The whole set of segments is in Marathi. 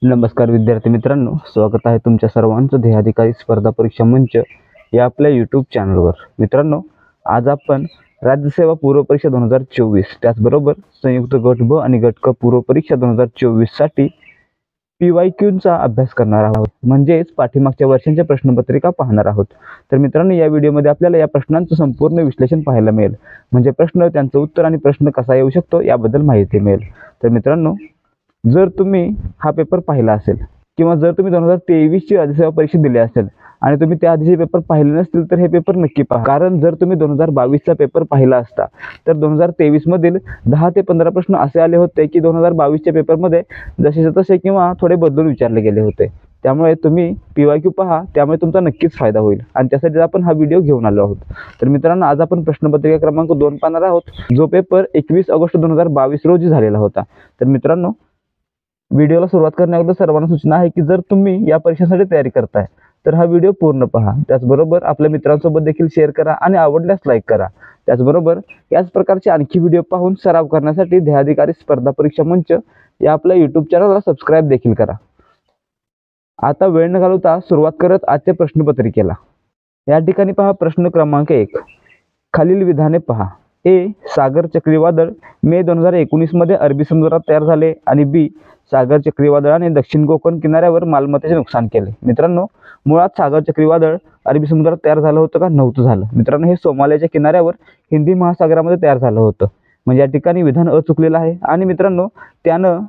नमस्कार विद्यार्थी मित्रांनो, स्वागत आहे तुमच्या सर्वांचं ध्येयाधिकारी स्पर्धा परीक्षा मंच या आपल्या यूट्यूब चॅनलवर। मित्रांनो, आज आपण राज्यसेवा पूर्व परीक्षा 2024 त्याचबरोबर संयुक्त गट ब आणि गट क पूर्व परीक्षा 2024 साठी PYQचा अभ्यास करणार आहोत, म्हणजेच पाठीमागच्या वर्षांच्या प्रश्नपत्रिका पाहणार आहोत। तर मित्रांनो, या व्हिडिओमध्ये आपल्याला या प्रश्नांचं संपूर्ण विश्लेषण पाहायला मिळेल, म्हणजे प्रश्न, त्यांचं उत्तर आणि प्रश्न कसा येऊ शकतो याबद्दल माहिती मिळेल। तर मित्रांनो, जर तुम्ही हा पेपर पाहिला असेल किंवा जर तुम्ही 2023 ची राज्यसेवा परीक्षा दिली असेल आणि तुम्ही त्या आधीचे पेपर पाहिले नसतील तर हे पेपर नक्की पहा, कारण जर तुम्ही 2022 चा पेपर पाहिला असता तर 2023 मधील 10 ते 15 प्रश्न असे आले होते की 2022 च्या पेपरमध्ये जसेच्या तसे किंवा थोडे बदलून विचारले गेले होते। त्यामुळे तुम्ही PYQ पहा, त्यामुळे तुमचा नक्कीच फायदा होईल आणि त्यासाठी आपण हा व्हिडिओ घेऊन आलो आहोत। तर मित्रांनो, आज आपण प्रश्नपत्रिका क्रमांक 2 पाहणार आहोत, जो पेपर 21 ऑगस्ट 2022 रोजी झालेला होता। तर मित्रांनो, व्हिडिओला सुरुवात करण्याअगोदर सर्वांना सूचना आहे की जर तुम्ही या परीक्षेसाठी तयारी करताय तर हा व्हिडिओ पूर्ण पहा, त्याचबरोबर आपल्या मित्रांसोबत देखील शेअर करा आणि आवडल्यास लाईक करा। त्याचबरोबर याच प्रकारचे आणखी व्हिडिओ पाहून सराव करण्यासाठी ध्येयाधिकारी स्पर्धा परीक्षा मंच या आपल्या यूट्यूब चॅनलला सबस्क्राईब देखील करा। आता वेळ न घालवता सुरुवात करत आजच्या प्रश्नपत्रिकेला। या ठिकाणी पहा प्रश्न क्रमांक 1, खालील विधाने पहा। ए, सागर चक्रीवादळ मे 2019 मध्ये अरबी समुद्रात तयार झाले आणि बी, सागर चक्रीवादळाने दक्षिण कोकण किनाऱ्यावर मालमत्तेचे नुकसान केले। मित्रांनो, मुळात सागर चक्रीवादळ अरबी समुद्रात तयार झालं होतं का? नव्हतं झालं। मित्रांनो, हे सोमालियाच्या किनाऱ्यावर हिंदी महासागरामध्ये तयार झालं होतं, म्हणजे या ठिकाणी विधान अ चुकलेलं आहे। आणि मित्रांनो, त्यानं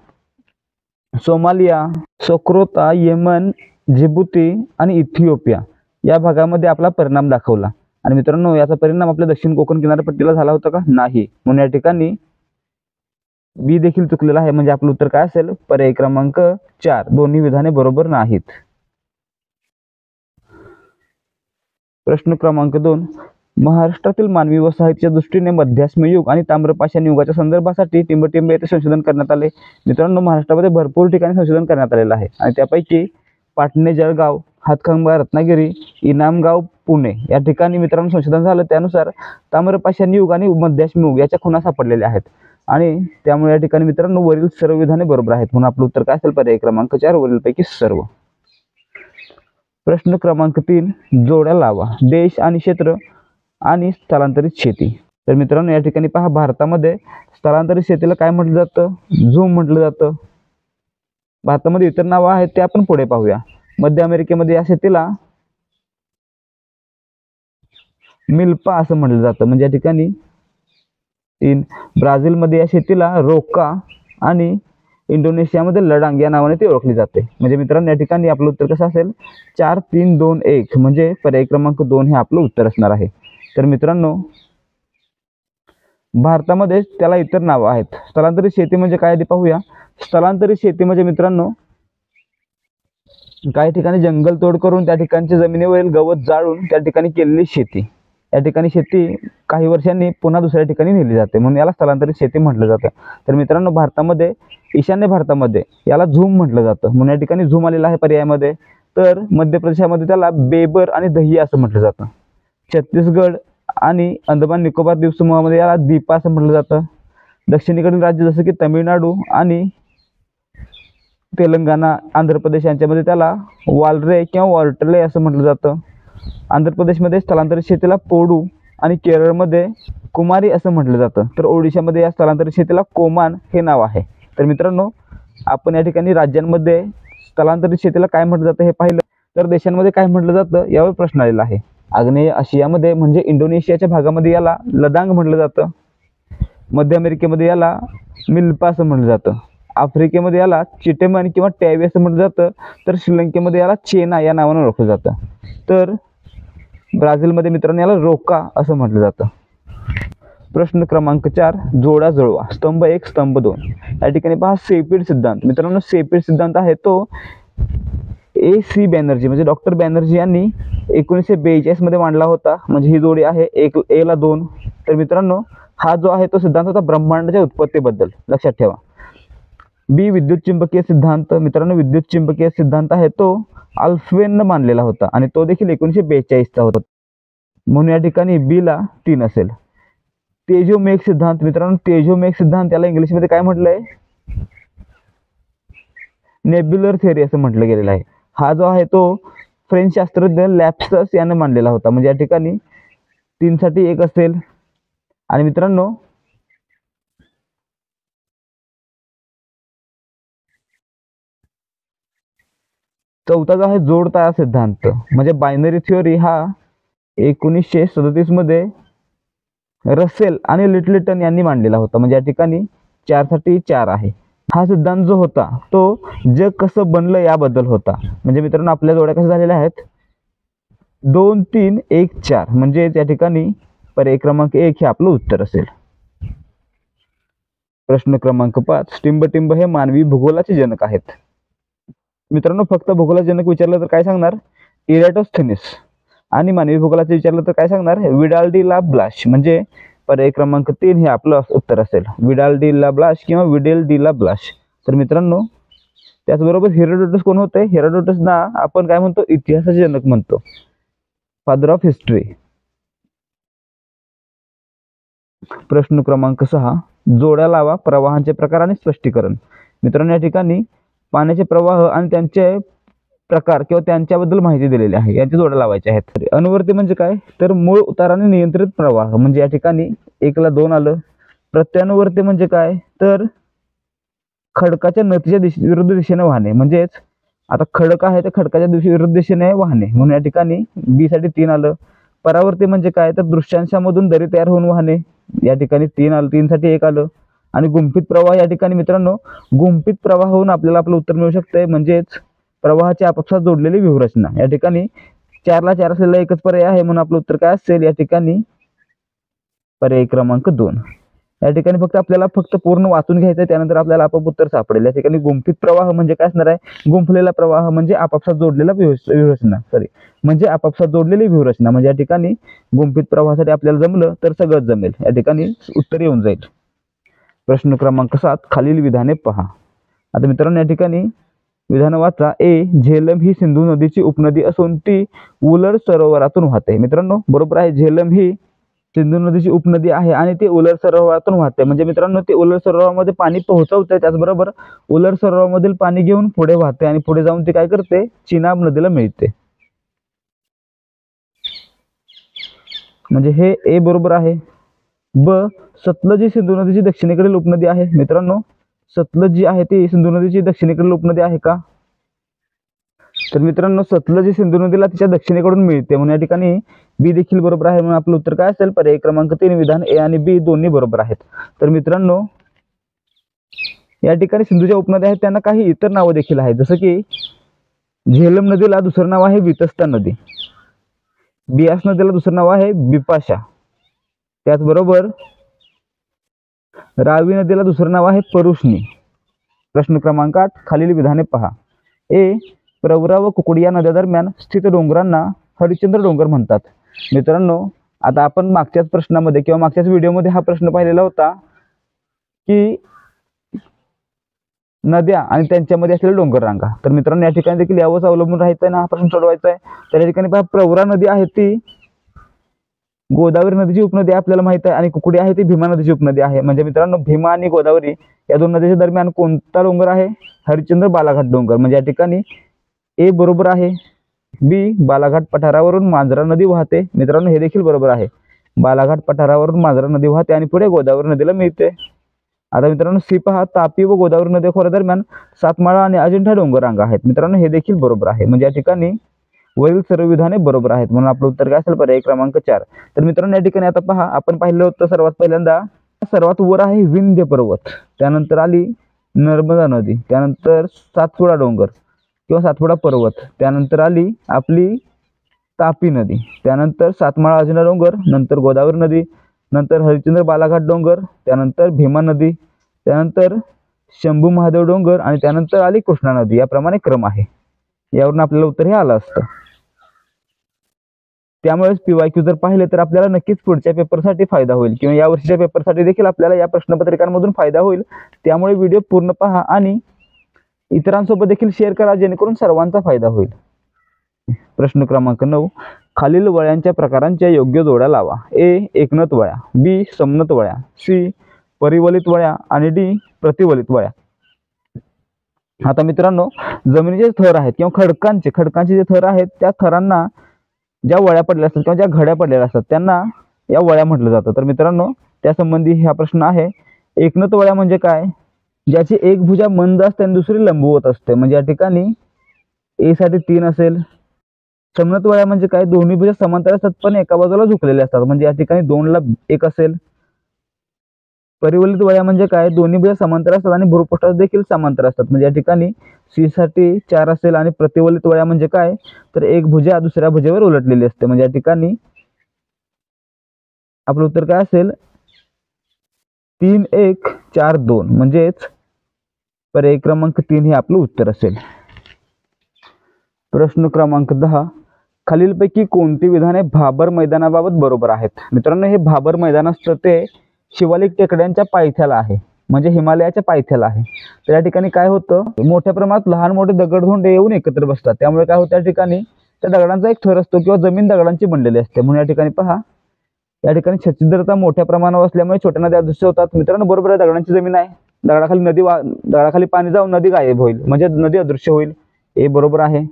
सोमालिया, सोक्रोता, येमन, जिबुती आणि इथिओपिया या भागामध्ये आपला परिणाम दाखवला। आणि मित्रांनो, याचा परिणाम आपल्या दक्षिण कोकण किनारपट्टीला झाला होता का? नाही, म्हणून या ठिकाणी बी देखील चुकलेला आहे, म्हणजे आपलं उत्तर काय असेल? पर्याय क्रमांक 4, दोन्ही विधाने बरोबर नाहीत। प्रश्न क्रमांक 2, महाराष्ट्रातील मानवी वसाहतीच्या दृष्टीने मध्याश्म युग आणि ताम्रपाषाण युगाच्या संदर्भासाठी टिंबटिंब येथे संशोधन करण्यात आले। मित्रांनो, महाराष्ट्रामध्ये भरपूर ठिकाणी संशोधन करण्यात आलेलं आहे आणि त्यापैकी पाटणे जळगाव, हातखंबा रत्नागिरी, इनामगाव पुणे या ठिकाणी मित्रांनो संशोधन झालं। त्यानुसार ताम्रपाषाण युग आणि मध्याश्म युग याच्या खुणा सापडलेल्या आहेत आणि त्यामुळे या ठिकाणी मित्रांनो वरील सर्व विधाने बरोबर आहेत, म्हणून आपलं उत्तर काय असेल? पर्याय क्रमांक 4, वरीलपैकी सर्व। प्रश्न क्रमांक 3, जोड्या लावा। देश आणि क्षेत्र आणि स्थलांतरित शेती। तर मित्रांनो, या ठिकाणी पहा, भारतामध्ये स्थलांतरित शेतीला काय म्हटलं जातं? झूम म्हटलं जातं। भारतामध्ये इतर नावं आहेत, ते आपण पुढे पाहूया। मध्य अमेरिकेमध्ये या शेतीला मिल्पा असं म्हटलं जातं, म्हणजे या ठिकाणी 3, ब्राझीलमध्ये या शेतीला रोका आणि इंडोनेशियामध्ये लडांग या नावाने ती ओळखली जाते। म्हणजे मित्रांनो, या ठिकाणी आपलं उत्तर कसं असेल? 4, 3, 2, 1, म्हणजे पर्याय क्रमांक 2 हे आपलं उत्तर असणार आहे। तर मित्रांनो, भारतामध्ये त्याला इतर नावं आहेत। स्थलांतरित शेती म्हणजे काय, आधी पाहूया। स्थलांतरित शेती म्हणजे मित्रांनो, काही ठिकाणी जंगल तोड करून त्या ठिकाणच्या जमिनीवरील गवत जाळून त्या ठिकाणी केलेली शेती। या ठिकाणी शेती काही वर्षांनी पुन्हा दुसऱ्या ठिकाणी नेली जाते, म्हणून याला स्थलांतरित शेती म्हटलं जातं। तर मित्रांनो, भारतामध्ये ईशान्य भारतामध्ये याला झूम म्हटलं जातं, म्हणून या ठिकाणी झूम आलेला आहे पर्यायामध्ये। तर मध्य प्रदेशामध्ये त्याला बेबर आणि दहिया असं म्हटलं जातं। छत्तीसगड आणि अंदमान निकोबार द्वीपसमूहामध्ये याला दीपा असं म्हटलं जातं। दक्षिणेकडील राज्य जसं की तमिळनाडू आणि तेलंगणा, आंध्र प्रदेश यांच्यामध्ये त्याला वालरे किंवा वॉर्टले असं म्हटलं जातं। आंध्र प्रदेशमध्ये स्थलांतरित शेतीला पोडू आणि केरळमध्ये कुमारी असं म्हटलं जातं। तर ओडिशामध्ये या स्थलांतरित शेतीला कोमान हे नाव आहे। तर मित्रांनो, आपण या ठिकाणी राज्यांमध्ये स्थलांतरित शेतीला काय म्हटलं जातं हे पाहिलं, तर देशांमध्ये काय म्हटलं जातं यावर प्रश्न आलेला आहे। आग्नेय आशियामध्ये म्हणजे इंडोनेशियाच्या भागामध्ये याला लदांग म्हटलं जातं। मध्य अमेरिकेमध्ये याला मिल्पा असं म्हटलं जातं। आफ्रिकेमध्ये याला चिटेमन किंवा टॅवी असं म्हटलं जातं। तर श्रीलंकेमध्ये याला चेना या नावाने ओळखलं जातं। तर ब्राझीलमध्ये मित्रांनो याला रोका असं म्हटलं जातं। प्रश्न क्रमांक 4, जोडा जुळवा। स्तंभ 1, स्तंभ 2। या ठिकाणी पहा, सेपिड सिद्धांत। मित्रांनो, सेपिड सिद्धांत आहे तो AC बॅनर्जी म्हणजे डॉक्टर बॅनर्जी यांनी 1942 मध्ये मांडला होता, म्हणजे ही जोडी आहे 1 A ला 2। तर मित्रांनो, हा जो आहे तो सिद्धांत होता ब्रह्मांडाच्या उत्पत्तीबद्दल, लक्षात ठेवा। बी, विद्युत चिंबकीय सिद्धांत। मित्रांनो, विद्युत चिंबकीय सिद्धांत आहे तो अल्फ्वेनने मांडलेला होता आणि तो देखील 1942 चा होता, म्हणून या ठिकाणी बी ला 3 असेल। तेजोमेघ सिद्धांत। मित्रांनो, तेजोमेघ सिद्धांत याला इंग्लिशमध्ये काय म्हटलंय? नेब्युलर थिअरी असं म्हटलं गेलेलं आहे. हा जो आहे तो फ्रेंच शास्त्रज्ञ लॅप्सस याने मांडलेला होता. म्हणजे या ठिकाणी 3 साठी 1 असेल. आणि मित्रांनो चौथा जो आहे जोडताळा सिद्धांत म्हणजे बायनरी थिअरी हा 1937 मध्ये रसेल आणि लिटलटन यांनी मांडलेला होता. म्हणजे या ठिकाणी 4 साठी 4 आहे. हा सिद्धांत जो होता तो जग कसं बनलं याबद्दल होता. म्हणजे मित्रांनो आपल्या जोड्या कशा झालेल्या आहेत 2 3 1 4 म्हणजे त्या ठिकाणी पर्याय क्रमांक 1 हे आपलं उत्तर असेल. प्रश्न क्रमांक 5 टिंबटिंब हे मानवी भूगोलाचे जनक आहेत. मित्रांनो फक्त भूगोलाचे जनक विचारलं तर काय सांगणार इरॅटोस्थेनिस. आणि मानवी भूगोलाचे विचारलं तर काय सांगणार विडाल डी ला ब्लाश. म्हणजे पर्याय क्रमांक 3 हे आपलं उत्तर असेल. विडाल डी ला ब्लाश किंवा विडेल डी ला ब्लाश. तर मित्रांनो त्याचबरोबर हेरोडोटस कोण होते? हेरोडोटसना आपण काय म्हणतो इतिहासाचे जनक म्हणतो, फादर ऑफ हिस्ट्री. प्रश्न क्रमांक 6 जोड्या लावा प्रवाहांचे प्रकार आणि स्पष्टीकरण. मित्रांनो या ठिकाणी पाण्याचे प्रवाह आणि त्यांचे प्रकार किंवा त्यांच्याबद्दल माहिती दिलेली आहे. यांच्या जोड्या लावायच्या आहेत. अनुवर्ती म्हणजे काय तर मूळ उताराने नियंत्रित प्रवाह. म्हणजे या ठिकाणी 1 ला 2 आलं. प्रत्यानुवर्ती म्हणजे काय तर खडकाच्या नदीच्या विरुद्ध दिशेने वाहने. म्हणजेच आता खडक आहे तर खडकाच्या विरुद्ध दिशेने वाहने म्हणून या ठिकाणी बी साठी 3 आलं. परावर्ती म्हणजे काय तर दृश्यांशामधून दरी तयार होऊन वाहने. या ठिकाणी 3 आलं. 3 साठी 1 आलं. आणि गुंफित प्रवाह या ठिकाणी मित्रांनो गुंफित प्रवाह होऊन आपल्याला आपलं उत्तर मिळू शकते. म्हणजेच प्रवाहाची आपापसात जोडलेली व्यूहरचना. या ठिकाणी 4 ला 4 असलेला एकच पर्याय आहे म्हणून आपलं उत्तर काय असेल या ठिकाणी पर्याय क्रमांक 2. या ठिकाणी आपल्याला पूर्ण वाचून घ्यायचं आहे त्यानंतर आपल्याला आपोआप उत्तर सापडेल. या ठिकाणी गुंफित प्रवाह म्हणजे काय असणार आहे गुंफलेला प्रवाह म्हणजे आपापसात जोडलेला व्यूहरचना म्हणजे आपापसात जोडलेली व्यूहरचना. म्हणजे या ठिकाणी गुंफित प्रवाहासाठी आपल्याला जमलं तर सगळंच जमेल. या ठिकाणी उत्तर येऊन जाईल. प्रश्न क्रमांक 7 खालील विधाने पहा. आता मित्रांनो या ठिकाणी विधान वाचा. ए झेलम ही सिंधू नदीची उपनदी असून ती उलर सरोवरातून वाहते. मित्रांनो बरोबर आहे. झेलम ही सिंधू नदीची उपनदी आहे आणि ती उलर सरोवरातून वाहते. म्हणजे मित्रांनो ती उलर सरोवरामध्ये पाणी पोहोचवते. त्याचबरोबर उलर सरोवरामधील पाणी घेऊन पुढे वाहते आणि पुढे जाऊन ती काय करते चिनाब नदीला मिळते. म्हणजे हे ए बरोबर आहे. ब सतलज ही सिंधू नदीची दक्षिणेकडील उपनदी आहे. मित्रांनो सतलज जी आहे ती सिंधू नदीची दक्षिणेकडील उपनदी आहे का तर मित्रांनो सतलज ही सिंधू नदीला तिच्या दक्षिणेकडून मिळते म्हणून या ठिकाणी बी देखील बरोबर आहे. म्हणून आपलं उत्तर काय असेल पर्याय क्रमांक 3 विधान ए आणि बी दोन्ही बरोबर आहेत. तर मित्रांनो या ठिकाणी सिंधूच्या उपनद्या आहेत त्यांना काही इतर नावं देखील आहेत. जसं की झेलम नदीला दुसरं नाव आहे वितस्ता नदी. बियास नदीला दुसरं नाव आहे बिपाशा. त्याचबरोबर रावी नदीला दुसरं नाव आहे परुष्णी. प्रश्न क्रमांक 8 खालील विधाने पहा. ए प्रवरा व कुकडी या नद्या दरम्यान स्थित डोंगरांना हरिश्चंद्र डोंगर म्हणतात. मित्रांनो आता आपण मागच्याच प्रश्नामध्ये किंवा मागच्याच व्हिडिओमध्ये हा प्रश्न पाहिलेला होता की नद्या आणि त्यांच्यामध्ये असलेले डोंगर रांगा. तर मित्रांनो या ठिकाणी देखील यावरच अवलंबून राहायचं आहे ना हा प्रश्न सोडवायचा आहे. तर या ठिकाणी पहा प्रवरा नदी आहे ती गोदावरी नदीची उपनदी आपल्याला माहित आहे आणि कुकडी आहे ती भीमा नदीची उपनदी आहे. म्हणजे मित्रांनो भीमा आणि गोदावरी या दोन नदीच्या दरम्यान कोणता डोंगर आहे हरिश्चंद्र बालाघाट डोंगर. म्हणजे या ठिकाणी ए बरोबर आहे. बी बालाघाट पठारावरून मांजरा नदी वाहते. मित्रांनो हे देखील बरोबर आहे. बालाघाट पठारावरून मांजरा नदी वाहते आणि पुढे गोदावरी नदीला मिळते. आता मित्रांनो सी पहा तापी व गोदावरी नदी खोऱ्यादरम्यान सातमाळा आणि अजिंठा डोंगर रांगा आहेत. मित्रांनो हे देखील बरोबर आहे. म्हणजे या ठिकाणी वरील सर्व विधाने बरोबर आहेत म्हणून आपलं उत्तर काय असेल पर्याय क्रमांक 4. तर मित्रांनो या ठिकाणी आता पहा आपण पाहिलं होतं सर्वात पहिल्यांदा सर्वात वर आहे विंध्य पर्वत, त्यानंतर आली नर्मदा नदी, त्यानंतर सातपुडा डोंगर किंवा सातपुडा पर्वत, त्यानंतर आली आपली तापी नदी, त्यानंतर सातमाळा अजिंठा डोंगर, नंतर गोदावरी नदी, नंतर हरिश्चंद्र बालाघाट डोंगर, त्यानंतर भीमा नदी, त्यानंतर शंभू महादेव डोंगर आणि त्यानंतर आली कृष्णा नदी. याप्रमाणे क्रम आहे. यावरून आपल्याला उत्तर हे आलं असतं. त्यामुळेच PYQ जर पाहिले तर आपल्याला नक्कीच पुढच्या पेपरसाठी फायदा होईल किंवा या वर्षीच्या पेपरसाठी देखील आपल्याला या प्रश्नपत्रिकांमधून फायदा होईल. त्यामुळे व्हिडिओ पूर्ण पहा आणि इतरांसोबत देखील शेअर करा जेणेकरून सर्वांचा फायदा होईल. प्रश्न क्रमांक 9 खालील वळ्यांच्या प्रकारांच्या योग्य जोड्या लावा. ए एकनत वळ्या, बी समनत वळ्या, सी परिवलित वळ्या आणि डी प्रतिवलित वळ्या. आता मित्रांनो, जमिनीचे थर आहेत किंवा खडकांचे जे थर आहेत त्या थरांना ज्या वळ्या पडलेल्या असतात किंवा ज्या घड्या पडलेल्या असतात त्यांना या वळ्या म्हटलं जातं. तर मित्रांनो, त्यासंबंधी हा प्रश्न आहे. एकनत वळ्या म्हणजे काय? ज्याची एक भुजा मंद असते आणि दुसरी लंबवत असते. म्हणजे या ठिकाणी ए साठी 3 असेल. समनत वळ्या म्हणजे काय? दोन्ही भुजा समांतर असतात पण एका बाजूला झुकलेल्या असतात. म्हणजे या ठिकाणी 2 ला 1 असेल. परिवलित वळ्या म्हणजे काय? दोन्ही भुजा समांतर असतात आणि भूपृष्ठात देखील समांतर असतात. म्हणजे या ठिकाणी सी साठी 4 असेल. आणि प्रतिवलित वळ्या म्हणजे काय? तर एक भुजा दुसऱ्या भुजेवर उलटलेली असते. म्हणजे या ठिकाणी आपलं उत्तर काय असेल? 3 1 4 2 म्हणजेच पर्याय क्रमांक 3 हे आपलं उत्तर असेल. प्रश्न क्रमांक 10. खालीलपैकी कोणती विधाने भाबर मैदानाबाबत बरोबर आहेत? मित्रांनो, हे भाबर मैदान असतं ते शिवालिक टेकड्यांच्या पायथ्याला आहे. म्हणजे हिमालयाच्या पायथ्याला आहे. तर या ठिकाणी काय होतं? मोठ्या प्रमाणात लहान मोठे दगडधोंडे येऊन एकत्र बसतात. त्यामुळे काय होतं? या ठिकाणी त्या दगडांचा एक थर असतो किंवा जमीन दगडांची बनलेली असते. म्हणून या ठिकाणी पहा, या ठिकाणी छच्छिद्रता मोठ्या प्रमाणावर असल्यामुळे छोट्या नद्या अदृश्य होतात. मित्रांनो, बरोबर आहे, दगडांची जमीन आहे. दगडाखाली पाणी जाऊन नदी गायब होईल म्हणजे नदी अदृश्य होईल. हे बरोबर आहे.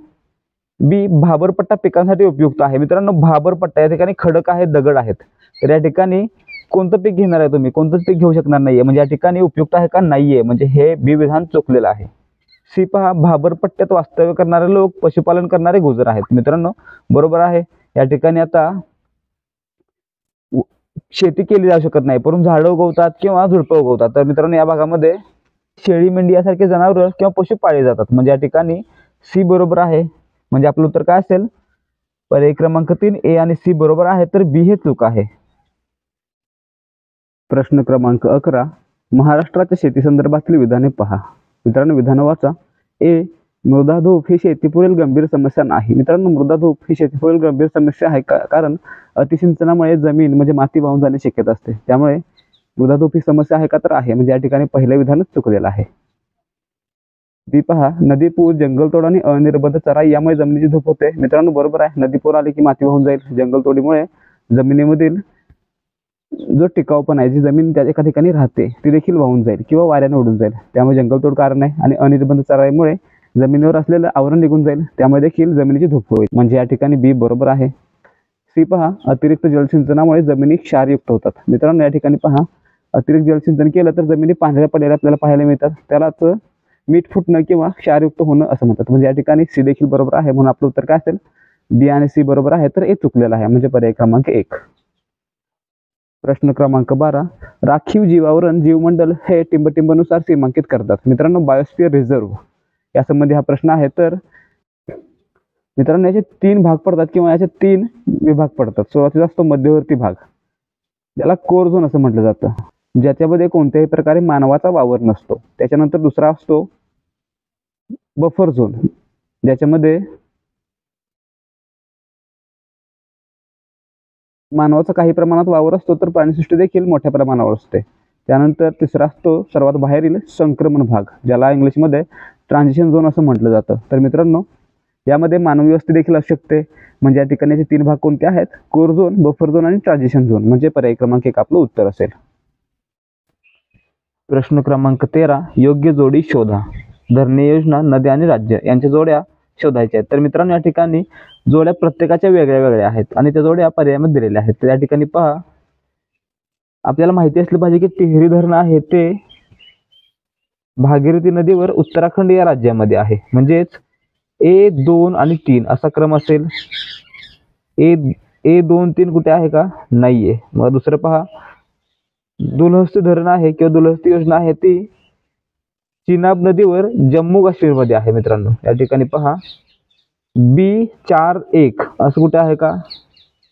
बी, भाबरपट्टा पिकांसाठी उपयुक्त आहे. मित्रांनो, भाबरपट्टा या ठिकाणी खडक आहेत, दगड आहेत. तर या ठिकाणी कोणतं पीक घेणार आहे तुम्ही? कोणतंच पीक घेऊ शकणार नाहीये. म्हणजे या ठिकाणी उपयुक्त आहे का? नाहीये. म्हणजे हे बी विधान चुकलेलं आहे. सी पहा, भाबरपट्ट्यात वास्तव्य करणारे लोक पशुपालन करणारे गुजर आहेत. मित्रांनो, बरोबर आहे. या ठिकाणी आता शेती केली जाऊ शकत नाही, परंतु झाडं उगवतात किंवा झुडपं उगवतात. तर मित्रांनो, या भागामध्ये शेळी, मेंढी यासारखे जनावर किंवा पशु पाळले जातात. म्हणजे या ठिकाणी सी बरोबर आहे. म्हणजे आपलं उत्तर काय असेल? पर्याय क्रमांक 3 ए आणि सी बरोबर आहे. तर बी हे चूक आहे. प्रश्न क्रमांक 11. महाराष्ट्राच्या शेती संदर्भातील विधाने पहा. मित्रांनो, विधान वाचा. ए, मृदाधूप ही शेतीपुढील गंभीर समस्या नाही. मित्रांनो, मृदाधूप ही शेतीपुढील गंभीर समस्या आहे कारण अतिसिंचनामुळे जमीन म्हणजे माती वाहून जाण्याची शक्यता असते. त्यामुळे मृदाधूप ही समस्या आहे का? तर आहे. म्हणजे या ठिकाणी पहिलं विधानच चुकलेलं आहे. बी पहा, नदीपूर, जंगलतोड आणि अनिर्बंध चराई यामुळे जमिनीची धूप होते. मित्रांनो, बरोबर आहे. नदीपूर आली की माती वाहून जाईल. जंगलतोडीमुळे जमिनीमधील जो टिकाऊपणा आहे, जी जमीन त्या एका ठिकाणी राहते ती देखील वाहून जाईल किंवा वाऱ्याने उडून जाईल. त्यामुळे जंगलतोड कारण आहे. आणि अनिर्बंध चराईमुळे जमिनीवर असलेलं आवरण निघून जाईल. त्यामुळे देखील जमिनीची धूप होईल. म्हणजे या ठिकाणी बी बरोबर आहे. सी पहा, अतिरिक्त जलसिंचनामुळे जमिनी क्षारयुक्त होतात. मित्रांनो, या ठिकाणी पहा, अतिरिक्त जलसिंचन केलं तर जमिनी पांढऱ्या पडलेल्या आपल्याला पाहायला मिळतात. त्यालाच मीठ फुटणं किंवा क्षारयुक्त होणं असं म्हणतात. म्हणजे या ठिकाणी सी देखील बरोबर आहे. म्हणून आपलं उत्तर काय असेल? बी आणि सी बरोबर आहे. तर ए चुकलेलं आहे. म्हणजे पर्याय क्रमांक 1. प्रश्न क्रमांक 12. राखीव जीवावरण जीवमंडल हे टिंबटिंबनुसार सीमांकित करतात. मित्रांनो, बायोस्फिअर रिझर्व्ह यासंबंधी हा प्रश्न आहे. तर मित्रांनो, याचे 3 भाग पडतात किंवा याचे 3 विभाग पडतात. सुरुवातीला असतो मध्यवर्ती भाग, ज्याला कोर झोन असं म्हटलं जातं, ज्याच्यामध्ये कोणत्याही प्रकारे मानवाचा वावर नसतो. त्याच्यानंतर दुसरा असतो बफर झोन, ज्याच्यामध्ये मानवाचा काही प्रमाणात वावर असतो तर प्राणीसृष्टी देखील मोठ्या प्रमाणावर असते. त्यानंतर तिसरा असतो सर्वात बाहेरील संक्रमण भाग, ज्याला इंग्लिशमध्ये ट्रान्झिशन झोन असं म्हटलं जातं. तर मित्रांनो, यामध्ये मानवी वस्ती देखील असू शकते. म्हणजे या ठिकाणी 3 भाग कोणते आहेत? कोर झोन, बफर झोन आणि ट्रान्झिशन झोन. म्हणजे पर्याय क्रमांक 1 आपलं उत्तर असेल. प्रश्न क्रमांक 13. योग्य जोडी शोधा. धरणे योजना, नद्या आणि राज्य यांच्या जोड्या शोधायच्या आहेत. तर मित्रांनो, या ठिकाणी जोड्या प्रत्येकाच्या वेगळ्या वेगळ्या आहेत आणि त्या जोड्या पर्यायामध्ये दिलेल्या आहेत. तर या ठिकाणी पहा, आपल्याला माहिती असली पाहिजे की टिहरी धरण आहे ते भागीरथी नदीवर उत्तराखंड या राज्यामध्ये आहे. म्हणजेच ए 2 आणि 3 असा क्रम असेल. ए 2 3 कुठे आहे का? नाहीये. मग दुसरं पहा, दुलहस्ती धरण आहे किंवा दुलहस्ती योजना आहे ती चिनाब नदीवर जम्मू काश्मीरमध्ये आहे. मित्रांनो, या ठिकाणी पहा, बी 4 1 असं कुठे आहे का?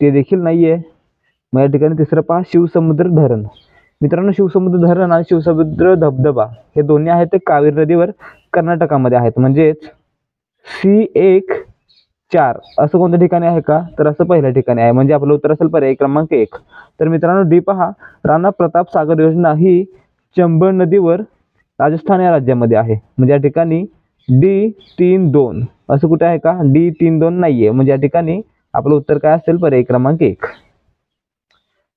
ते देखील नाहीये. मग या ठिकाणी तिसरं पहा, शिवसमुद्र धरण. मित्रांनो, शिवसमुद्र धरण आणि शिवसमुद्र धबधबा हे दोन्ही आहेत ते कावेरी नदीवर कर्नाटकामध्ये आहेत. म्हणजेच सी 1 4 असं कोणत्या ठिकाणी आहे का? तर असं पहिल्या ठिकाणी आहे. म्हणजे आपलं उत्तर असेल पर्याय क्रमांक 1. तर मित्रांनो, डी पहा, राणा प्रताप सागर योजना ही चंबळ नदीवर राजस्थान या राज्यामध्ये आहे. म्हणजे या ठिकाणी डी 3 2 असं कुठे आहे का? डी 3 2 नाहीये. म्हणजे या ठिकाणी आपलं उत्तर काय असेल? पर्याय क्रमांक 1.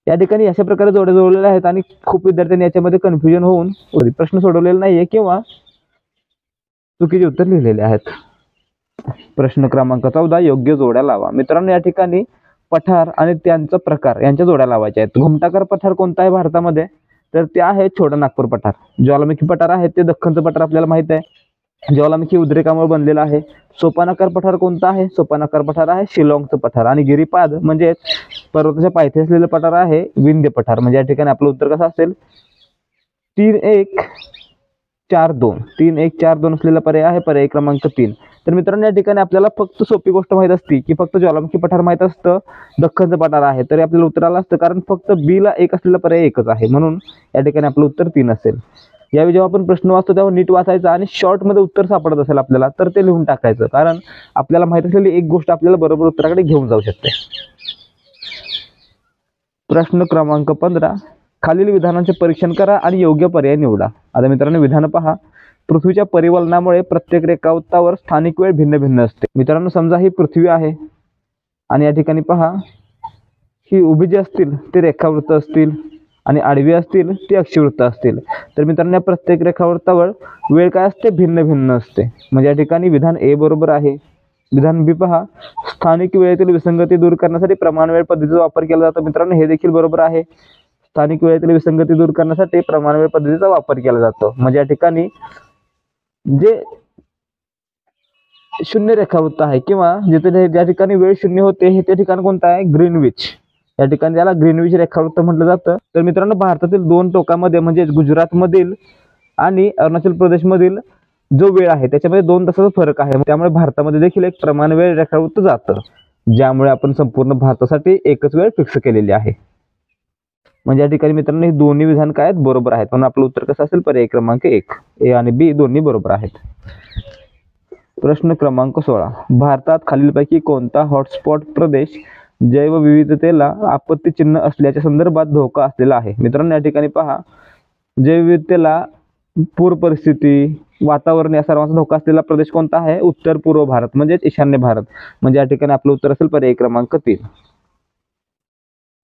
या ठिकाणी अशा प्रकारे जोड्या जोडलेल्या आहेत आणि खूप विद्यार्थ्यांनी याच्यामध्ये कन्फ्युजन होऊन प्रश्न सोडवलेला नाहीये किंवा चुकीचे उत्तर लिहिलेले आहेत. प्रश्न क्रमांक 14, योग्य जोड्या लावा. मित्रांनो, या ठिकाणी पठार आणि त्यांचा प्रकार यांच्या जोड्या लावायच्या आहेत. घुमटाकर पठार कोणता आहे भारतामध्ये? तर ते आहे छोटा नागपूर पठार. ज्वालामुखी पठार आहे ते दख्खनचं पठार आपल्याला माहित आहे, ज्वालामुखी उद्रेकामुळे बनलेला आहे. सोपानाकार पठार कोणता आहे? सोपानाकार पठार आहे शिलाँगचं पठार. आणि गिरिपाद म्हणजे पर्वताच्या पायथ्याशी असलेलं पठार आहे विंध्य पठार. म्हणजे या ठिकाणी आपलं उत्तर कसं असेल? 3-1-4-2 3-1-4-2 असलेला पर्याय आहे पर्याय क्रमांक 3. तर मित्रांनो, या ठिकाणी आपल्याला फक्त सोपी गोष्ट माहित असते की फक्त ज्वालामुखी पठार माहित असतं, दख्खनचं पठार आहे, तरी आपल्याला उत्तर आलं असतं, कारण फक्त बी ला 1 असलेला पर्याय एकच आहे. म्हणून या ठिकाणी आपलं उत्तर 3 असेल. यावेळी जेव्हा आपण प्रश्न वाचतो तेव्हा नीट वाचायचा आणि शॉर्टमध्ये उत्तर सापडत असेल आपल्याला तर ते लिहून टाकायचं, कारण आपल्याला माहित असलेली एक गोष्ट आपल्याला बरोबर उत्तराकडे घेऊन जाऊ शकते. प्रश्न क्रमांक 15, खालील विधानांचे परीक्षण करा आणि योग्य पर्याय निवडा. आता मित्रांनो, विधान पहा. पृथ्वीच्या परिवलनामुळे प्रत्येक रेखावृत्तावर स्थानिक वेळ भिन्न भिन्न असते. मित्रांनो, समजा ही पृथ्वी आहे आणि या ठिकाणी पहा, ही उभी जी असतील ते रेखावृत्त असतील आणि आडवी असतील ती अक्षवृत्त असतील. तर मित्रांनो, या प्रत्येक रेखावृत्तावर वेळ काय असते? भिन्न भिन्न असते. म्हणजे या ठिकाणी विधान ए बरोबर आहे. विधान बी पहा, स्थानिक वेळेतील विसंगती दूर करण्यासाठी प्रमाण वेळ पद्धतीचा वापर केला जातो. मित्रांनो, हे देखील बरोबर आहे. स्थानिक वेळेतील विसंगती दूर करण्यासाठी प्रमाण वेळ पद्धतीचा वापर केला जातो. म्हणजे या ठिकाणी जे शून्य रेखावृत्त आहे किंवा जिथे ज्या ठिकाणी वेळ शून्य होते हे ते ठिकाण कोणतं आहे? ग्रीनविच. या ठिकाणी त्याला ग्रीनविच रेखावृत्त म्हटलं जातं. तर मित्रांनो, भारतातील 2 टोकामध्ये म्हणजे गुजरातमधील आणि अरुणाचल प्रदेशमधील जो वेळ आहे त्याच्यामध्ये 2 तासाचा फरक आहे. त्यामुळे भारतामध्ये देखील एक प्रमाण वेळ रेखावृत्त जातं, ज्यामुळे आपण संपूर्ण भारतासाठी एकच वेळ फिक्स केलेली आहे. म्हणजे या ठिकाणी मित्रांनो, हे दोन्ही विधान काय आहेत? बरोबर आहेत. म्हणून आपलं उत्तर कसं असेल? पर्याय क्रमांक 1. ए आणि बी दोन्ही बरोबर आहेत. प्रश्न क्रमांक 16, भारतात खालीलपैकी कोणता हॉटस्पॉट प्रदेश जैवविविधतेला आपत्ती चिन्ह असल्याच्या संदर्भात धोका असलेला आहे? मित्रांनो, या ठिकाणी पहा, जैवविविधतेला, पूर परिस्थिती, वातावरण या सर्वांचा धोका असलेला प्रदेश कोणता आहे? उत्तर पूर्व भारत म्हणजेच ईशान्य भारत. म्हणजे या ठिकाणी आपलं उत्तर असेल पर्याय क्रमांक 3.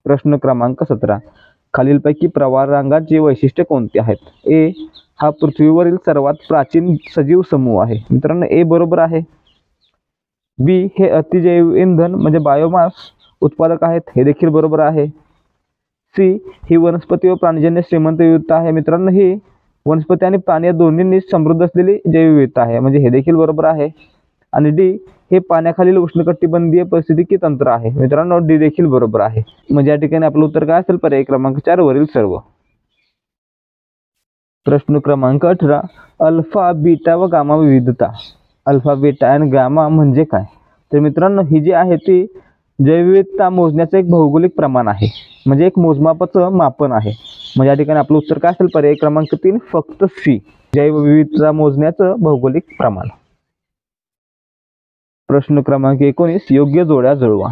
प्रश्न क्रमांक 17, खालीलपैकी प्रवाळ रांगाची वैशिष्ट्ये कोणती आहेत? ए हा पृथ्वीवरील सर्वात प्राचीन सजीव समूह आहे. मित्रांनो, ए बरोबर आहे. बी हे अतिजैव इंधन म्हणजे बायोमास उत्पादक आहेत. हे देखील बरोबर आहे. सी ही वनस्पती व प्राणीजन्य श्रीमंत विविधता आहे. मित्रांनो, ही वनस्पती आणि प्राणी या दोन्हींनी समृद्ध असलेली जैवविविधता आहे. म्हणजे हे देखील बरोबर आहे. आणि डी हे पाण्याखालील उष्णकटिबंधीय पारिस्थितिकी तंत्र आहे. मित्रांनो, डी देखील बरोबर आहे. म्हणजे या ठिकाणी आपलं उत्तर काय असेल? पर्याय क्रमांक 4 वरील सर्व. प्रश्न क्रमांक 18, अल्फा, बीटा व गामा विविधता. अल्फा, बीटा आणि गामा म्हणजे काय? तर मित्रांनो, ही जी आहे ती जैवविविधता मोजण्याचं एक भौगोलिक प्रमाण आहे, म्हणजे एक मोजमापाचं मापन आहे. म्हणजे या ठिकाणी आपलं उत्तर काय असेल? पर्याय क्रमांक 3 फक्त सी, जैवविविधता मोजण्याचं भौगोलिक प्रमाण. प्रश्न क्रमांक 19, योग्य जोड्या जुळवा.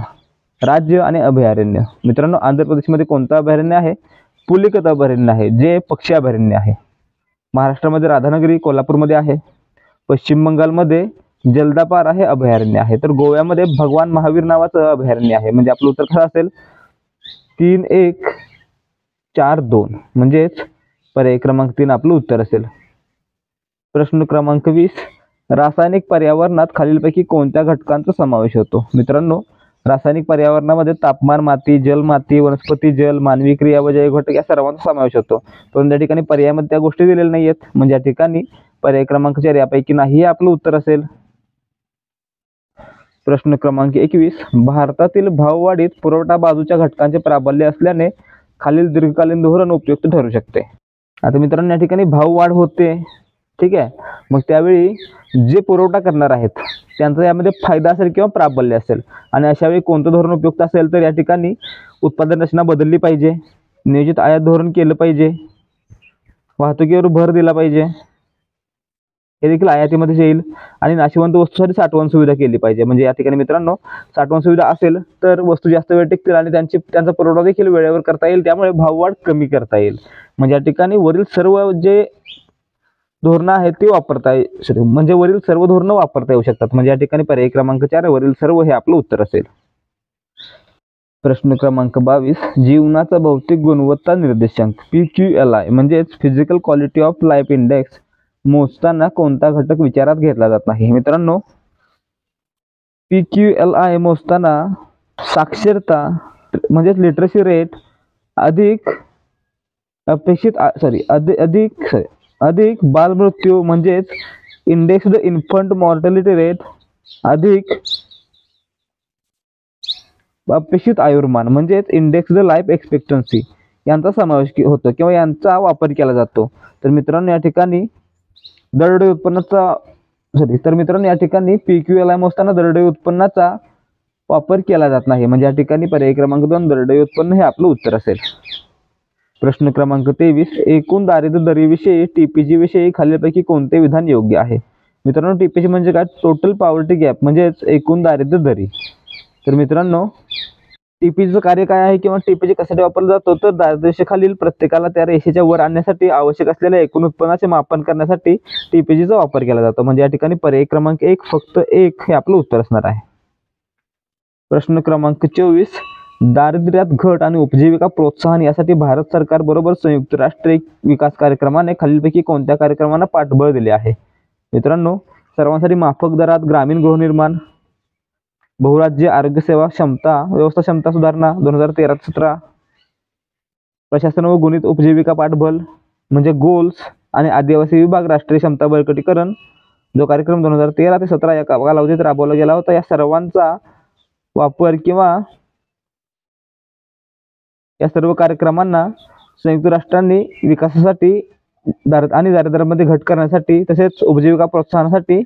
राज्य आणि अभयारण्य. मित्रांनो, आंध्र प्रदेशमध्ये कोणतं अभयारण्य आहे? पुलिकत अभयारण्य आहे, जे पक्षी अभयारण्य आहे. महाराष्ट्रामध्ये राधानगरी, कोल्हापूरमध्ये आहे. पश्चिम बंगालमध्ये जलदापारा हे अभयारण्य आहे. तर गोव्यामध्ये भगवान महावीर नावाचं अभयारण्य आहे. म्हणजे आपलं उत्तर काय असेल? 3-1-4-2 म्हणजेच पर्याय क्रमांक 3 आपलं उत्तर असेल. प्रश्न क्रमांक 20, रासायनिक पर्यावरणात खालीलपैकी कोणत्या घटकांचा समावेश होतो? मित्रांनो, रासायनिक पर्यावरणामध्ये तापमान, माती, जल, माती, वनस्पती, जल, मानवी क्रिया व जैव घटक या सर्वांचा समावेश होतो. पण या ठिकाणी पर्यायामध्ये त्या गोष्टी दिलेल्या नाही आहेत. म्हणजे या ठिकाणी पर्याय क्रमांक 4 यापैकी नाही हे आपलं उत्तर असेल. प्रश्न क्रमांक 21, भारतातील भाववाढीत पुरवठा बाजूच्या घटकांचे प्राबल्य असल्याने खालील दीर्घकालीन धोरण उपयुक्त ठरू शकते. आता मित्रांनो, या ठिकाणी भाववाढ होते, ठीक आहे. मग त्यावेळी जे पुरवठा करणार आहेत त्यांचा यामध्ये फायदा असेल किंवा प्राबल्य असेल. आणि अशा वेळी कोणतं धोरण उपयुक्त असेल? तर या ठिकाणी उत्पादन रचना बदलली पाहिजे, नियोजित आयात धोरण केलं पाहिजे, वाहतुकीवर भर दिला पाहिजे, हे देखील आयातीमध्ये येईल. आणि नाशवंत वस्तूसाठी साठवण सुविधा केली पाहिजे. म्हणजे या ठिकाणी मित्रांनो, साठवण सुविधा असेल तर वस्तू जास्त वेळ टिकतील आणि त्यांचा पुरवठा देखील वेळेवर करता येईल, त्यामुळे भाववाढ कमी करता येईल. म्हणजे या ठिकाणी वरील सर्व जे धोरणं आहेत ती वापरता म्हणजे वरील सर्व धोरणं वापरता येऊ शकतात. म्हणजे या ठिकाणी पर्याय क्रमांक 4 वरील सर्व हे आपलं उत्तर असेल. प्रश्न क्रमांक 22, जीवनाचा भौतिक गुणवत्ता निर्देशांक PQLI म्हणजेच physical quality of life index मोजताना कोणता घटक विचारात घेतला जात नाही? मित्रांनो, PQLI मोजताना साक्षरता म्हणजेच लिटरसी रेट अधिक बालमृत्यू म्हणजेच इंडेक्स्ड इन्फंट मॉर्टॅलिटी रेट अधिक अपेक्षित आयुर्मान म्हणजेच इंडेक्स्ड लाईफ एक्सपेक्टन्सी यांचा समावेश होतो किंवा यांचा वापर केला जातो. तर मित्रांनो, या ठिकाणी या ठिकाणी PQLI मोजताना दरडोई उत्पन्नाचा वापर केला जात नाही. म्हणजे या ठिकाणी पर्याय क्रमांक 2 दरडोई उत्पन्न हे आपलं उत्तर असेल. प्रश्न क्रमांक 23 एकूण दारिद्र्य दरीविषयी TPG विषयी खालीलपैकी कोणते विधान योग्य आहे? मित्रांनो, TPG म्हणजे काय? टोटल पॉवर्टी गॅप म्हणजेच एकूण दारिद्र्य दरी. तर मित्रांनो, TPGचं कार्य काय आहे किंवा TPG कशासाठी वापरला जातो? तर दारिद्र्यरेषेखालील प्रत्येकाला त्या रेषेच्या वर आणण्यासाठी आवश्यक असलेल्या एकूण उत्पन्नाचे मापन करण्यासाठी TPGचा वापर केला जातो. म्हणजे या ठिकाणी पर्याय क्रमांक 1 फक्त 1 हे आपलं उत्तर असणार आहे. प्रश्न क्रमांक 24 दारिद्र्यात घट आणि उपजीविका प्रोत्साहन यासाठी भारत सरकार बरोबर संयुक्त राष्ट्र विकास कार्यक्रमाने खालीलपैकी कोणत्या कार्यक्रमांना पाठबळ दिले आहे? मित्रांनो, सर्वांसाठी माफक दरात ग्रामीण गृहनिर्माण, बहुराज्य आरोग्य सेवा व्यवस्था क्षमता सुधारणा 2013-17, प्रशासन व गुणित उपजीविका पाठबळ म्हणजे गोल्स आणि आदिवासी विभाग राष्ट्रीय क्षमता बळकटीकरण जो कार्यक्रम 2013 ते 17 या कालावधीत राबवला गेला होता. या सर्वांचा वापर किंवा या सर्व कार्यक्रमांना संयुक्त राष्ट्रांनी विकासासाठी आणि दारिद्र्यामध्ये घट करण्यासाठी तसेच उपजीविका प्रोत्साहनासाठी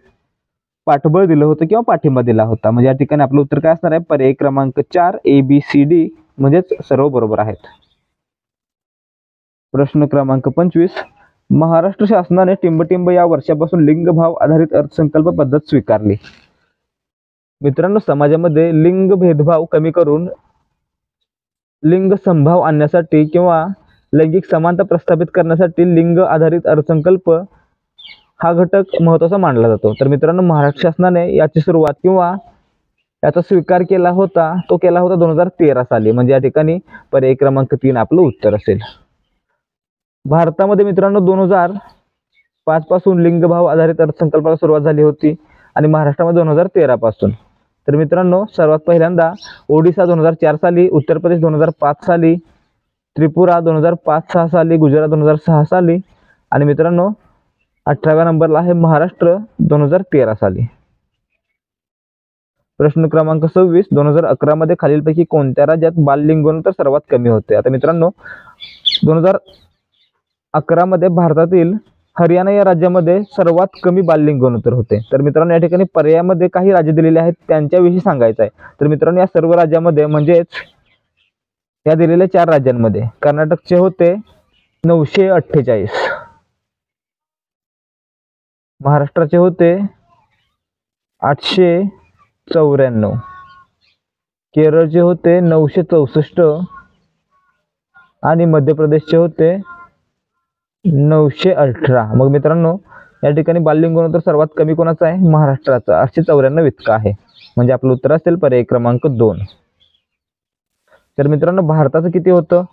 पाठबळ दिलं होतं किंवा पाठिंबा दिला होता. म्हणजे या ठिकाणी आपलं उत्तर काय असणार आहे? पर्याय क्रमांक 4 ABCD म्हणजेच सर्व बरोबर आहेत. प्रश्न क्रमांक 25 महाराष्ट्र शासनाने टिंबटिंब या वर्षापासून लिंगभाव आधारित अर्थसंकल्प पद्धत स्वीकारली. मित्रांनो, समाजामध्ये लिंग भेदभाव कमी करून लिंग समभाव आणण्यासाठी किंवा लैंगिक समानता प्रस्थापित करण्यासाठी लिंग आधारित अर्थसंकल्प हा घटक महत्त्वाचा मानला जातो. तर मित्रांनो, महाराष्ट्र शासनाने याची सुरुवात किंवा याचा स्वीकार केला होता 2013 साली. म्हणजे या ठिकाणी पर्याय क्रमांक 3 आपलं उत्तर असेल. भारतामध्ये मित्रांनो 2005 पासून लिंगभाव आधारित अर्थसंकल्पाला सुरुवात झाली होती आणि महाराष्ट्रामध्ये 2013 पासून. तर मित्रांनो, सर्वात पहिल्यांदा ओडिसा 2004 साली, उत्तर प्रदेश 2005 साली, त्रिपुरा 2005-6 साली, गुजरात 2006 साली आणि मित्रांनो 18व्या नंबरला आहे महाराष्ट्र 2013 साली. प्रश्न क्रमांक 26 2011 मध्ये खालीलपैकी कोणत्या राज्यात बाललिंग गुणोत्तर सर्वात कमी होते? आता मित्रांनो, 2011 मध्ये भारतातील हरियाणा या राज्यामध्ये सर्वात कमी बाललिंग गुणोत्तर होते. तर मित्रांनो, या ठिकाणी पर्यायामध्ये काही राज्य दिलेले आहेत त्यांच्याविषयी सांगायचं आहे. तर मित्रांनो, या सर्व राज्यामध्ये म्हणजेच या दिलेल्या 4 राज्यांमध्ये कर्नाटकचे होते 948, महाराष्ट्राचे होते 894, केरळचे होते 964 आणि मध्य प्रदेशचे होते 918. मग मित्रांनो, या ठिकाणी बाललिंग गुणोत्तर सर्वात कमी कोणाचा आहे? महाराष्ट्राचा 894 इतका आहे. म्हणजे आपलं उत्तर असेल पर्याय क्रमांक 2. तर मित्रांनो, भारताचं किती होतं?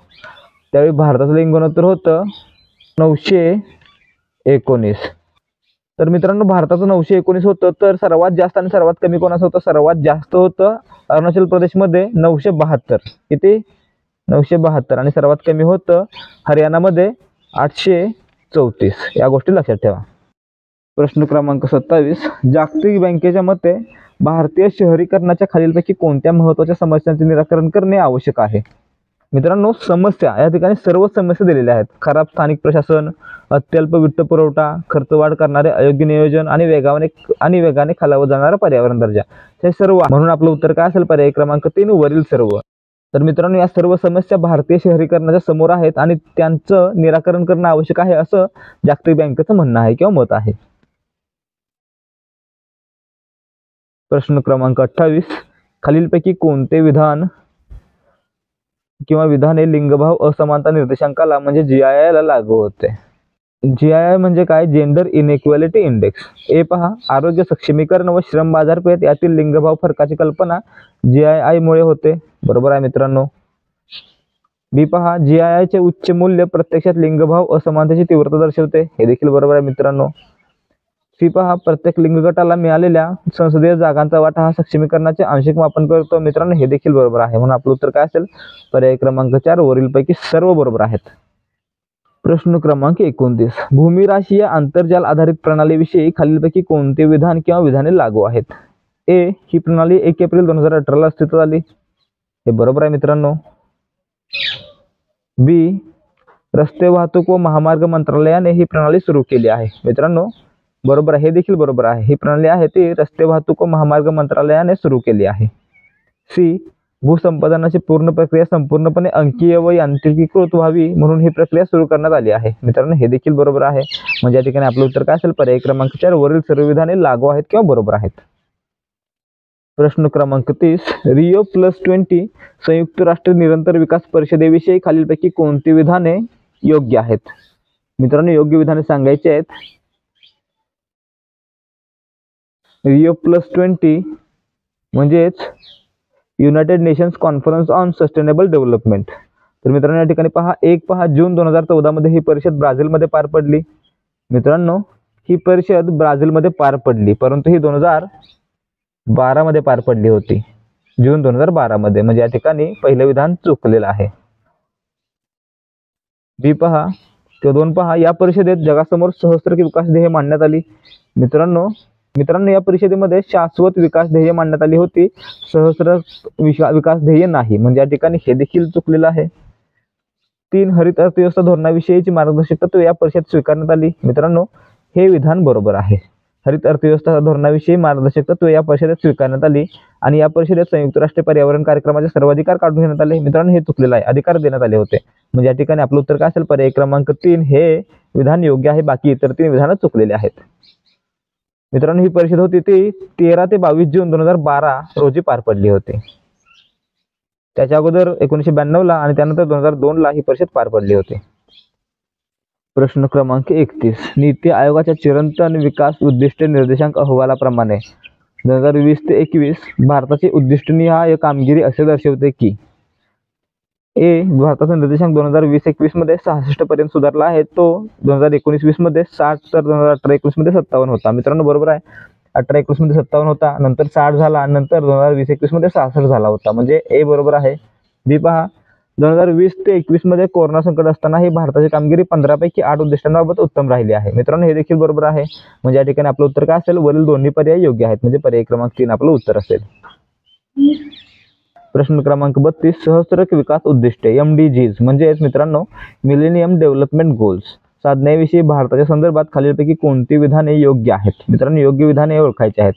त्यावेळी भारताचं लिंग गुणोत्तर होतं 919. तर मित्रांनो, भारताचं 919 होतं. तर सर्वात जास्त आणि सर्वात कमी कोणाचं होतं? सर्वात जास्त होतं अरुणाचल प्रदेशमध्ये 972. किती? 972. आणि सर्वात कमी होतं हरियाणामध्ये 834. या गोष्टी लक्षात ठेवा. प्रश्न क्रमांक 27 जागतिक बँकेच्या मते भारतीय शहरीकरणाच्या खालीलपैकी कोणत्या महत्त्वाच्या समस्यांचे निराकरण करणे आवश्यक आहे? मित्रांनो, समस्या या ठिकाणी सर्व समस्या दिलेल्या आहेत. खराब स्थानिक प्रशासन, अत्यल्प वित्त पुरवठा, खर्चवाढ करणारे अयोग्य नियोजन आणि वेगाने खालावत जाणारा पर्यावरण दर्जा, हे सर्व. म्हणून आपलं उत्तर काय असेल? पर्याय क्रमांक 3 वरील सर्व. तर मित्रांनो, या सर्व समस्या भारतीय शहरीकरणाच्या समोर आहेत आणि त्यांचं निराकरण करणं आवश्यक आहे असं जागतिक बँकेचं म्हणणं आहे किंवा मत आहे. प्रश्न क्रमांक 28 खालीलपैकी कोणते विधाने लिंगभाव असमानता निर्देशांकाला म्हणजे GII ला लागू होते? GII म्हणजे काय? Gender inequality index. ए पहा, आरोग्य सक्षमीकरण व श्रम बाजारपेठ यातील लिंगभाव फरकाची कल्पना GII मुळे होते. बरोबर आहे मित्रांनो. बी पहा, GII चे उच्च मूल्य प्रत्यक्षात लिंगभाव असमानतेची तीव्रता दर्शवते, हे देखील बरोबर आहे मित्रांनो. सी पहा, प्रत्येक लिंग गटाला मिळालेल्या संसदीय जागांचा वाटा हा सक्षमीकरणाचे आंशिक मापन करतो. मित्रांनो हे देखील बरोबर आहे, म्हणून आपलं उत्तर काय असेल, पर्याय क्रमांक 4 वरीलपैकी सर्व बरोबर आहेत. प्रश्न क्रमांक 29, भूमिराशीय आंतरजाल आधारित प्रणालीविषयी खालीलपैकी कोणते विधान किंवा विधाने लागू आहेत. ए, ही प्रणाली 1 एप्रिल 2018 अस्तित्वात आली, हे बरोबर आहे मित्रांनो. बी, रस्ते वाहतूक व महामार्ग मंत्रालयाने ही प्रणाली सुरू केली आहे. मित्रांनो बरोबर आहे, हे देखील बरोबर आहे. ही प्रणाली आहे ती रस्ते वाहतूक व महामार्ग मंत्रालयाने सुरू केली आहे. सी, भूसंपादनाची पूर्ण प्रक्रिया संपूर्णपणे अंकीय व यांत्रिकीकृत व्हावी म्हणून ही प्रक्रिया सुरू करण्यात आली आहे. मित्रांनो हे देखील बरोबर आहे, म्हणजे या ठिकाणी आपलं उत्तर काय असेल, पर्याय क्रमांक 4 वरील सर्व विधाने लागू आहेत किंवा बरोबर आहेत. प्रश्न क्रमांक 30, Rio+20 संयुक्त राष्ट्र निरंतर विकास परिषदेविषयी खालीलपैकी कोणती विधाने योग्य आहेत. मित्रांनो योग्य विधाने सांगायची आहेत. Rio+20 म्हणजेच United nations conference on sustainable development. तर मित्रांनो या ठिकाणी पहा जून 2014 मध्ये ही परिषद ब्राझीलमध्ये पार पडली. मित्रांनो ही परिषद ब्राझीलमध्ये पार पडली, परंतु ही 2012 मध्ये पार पडली होती, जून 2012 मध्ये, म्हणजे या ठिकाणी पहिलं विधान चुकलेलं आहे. बी पहा किंवा 2 पहा, या परिषदेत जगासमोर सहस्त्र विकास ध्येय मांडण्यात आली. मित्रांनो या परिषदेमध्ये शाश्वत विकास ध्येय मांडण्यात आली होती, सहस्त्र विकास ध्येय नाही, म्हणजे या ठिकाणी हे देखील चुकलेलं आहे. 3, हरित अर्थव्यवस्था धोरणाविषयीची मार्गदर्शक तत्त्वे या परिषदेत स्वीकारण्यात आली. मित्रांनो हे विधान बरोबर आहे. हरित अर्थव्यवस्था धोरणाविषयी मार्गदर्शक तत्त्वे या परिषदेत स्वीकारण्यात आली आणि या परिषदेत संयुक्त राष्ट्र पर्यावरण कार्यक्रमाचे सर्व अधिकार काढून घेण्यात आले. मित्रांनो हे चुकलेलं आहे, अधिकार देण्यात आले होते, म्हणजे या ठिकाणी आपलं उत्तर काय असेल, पर्याय क्रमांक 3 हे विधान योग्य आहे, बाकी इतर 3 विधानं चुकलेले आहेत. मित्रांनो ही परिषद होती ती 13 ते 22 जून 2012 रोजी पार पडली होती. त्याच्या अगोदर 1992 ला आणि त्यानंतर 2002 ला ही परिषद पार पडली होती. प्रश्न क्रमांक 31, नीती आयोगाच्या चिरंतन विकास उद्दिष्ट निर्देशांक अहवालाप्रमाणे 2020 ते 21 भारताची उद्दिष्टनीय कामगिरी असे दर्शवते की. ए, भारताचा निर्देशांक 2020-21 मध्ये 66 पर्यंत सुधारला आहे, तो 2019-20 मध्ये 60 तर 2018-19 मध्ये 57 होता. मित्रांनो बरोबर आहे, 18-19 मध्ये 57 होता, नंतर 60 झाला, नंतर 2020-21 मध्ये 66 झाला होता, म्हणजे ए बरोबर आहे. बी पहा, 2020 ते 21 मध्ये कोरोना संकट असताना ही भारताची कामगिरी 15 पैकी 8 उद्दिष्टांबाबत उत्तम राहिली आहे. मित्रांनो हे देखील बरोबर आहे, म्हणजे या ठिकाणी आपलं उत्तर काय असेल, वरील दोन्ही पर्याय योग्य आहेत, म्हणजे पर्याय क्रमांक 3 आपलं उत्तर असेल. प्रश्न क्रमांक 32, सहस्त्र विकास उद्दिष्टे MDGs म्हणजेच मित्रांनो मिलेनियम डेव्हलपमेंट गोल्स साधण्याविषयी भारताच्या संदर्भात खालीलपैकी कोणती विधाने योग्य आहेत. मित्रांनो योग्य विधाने ओळखायची आहेत.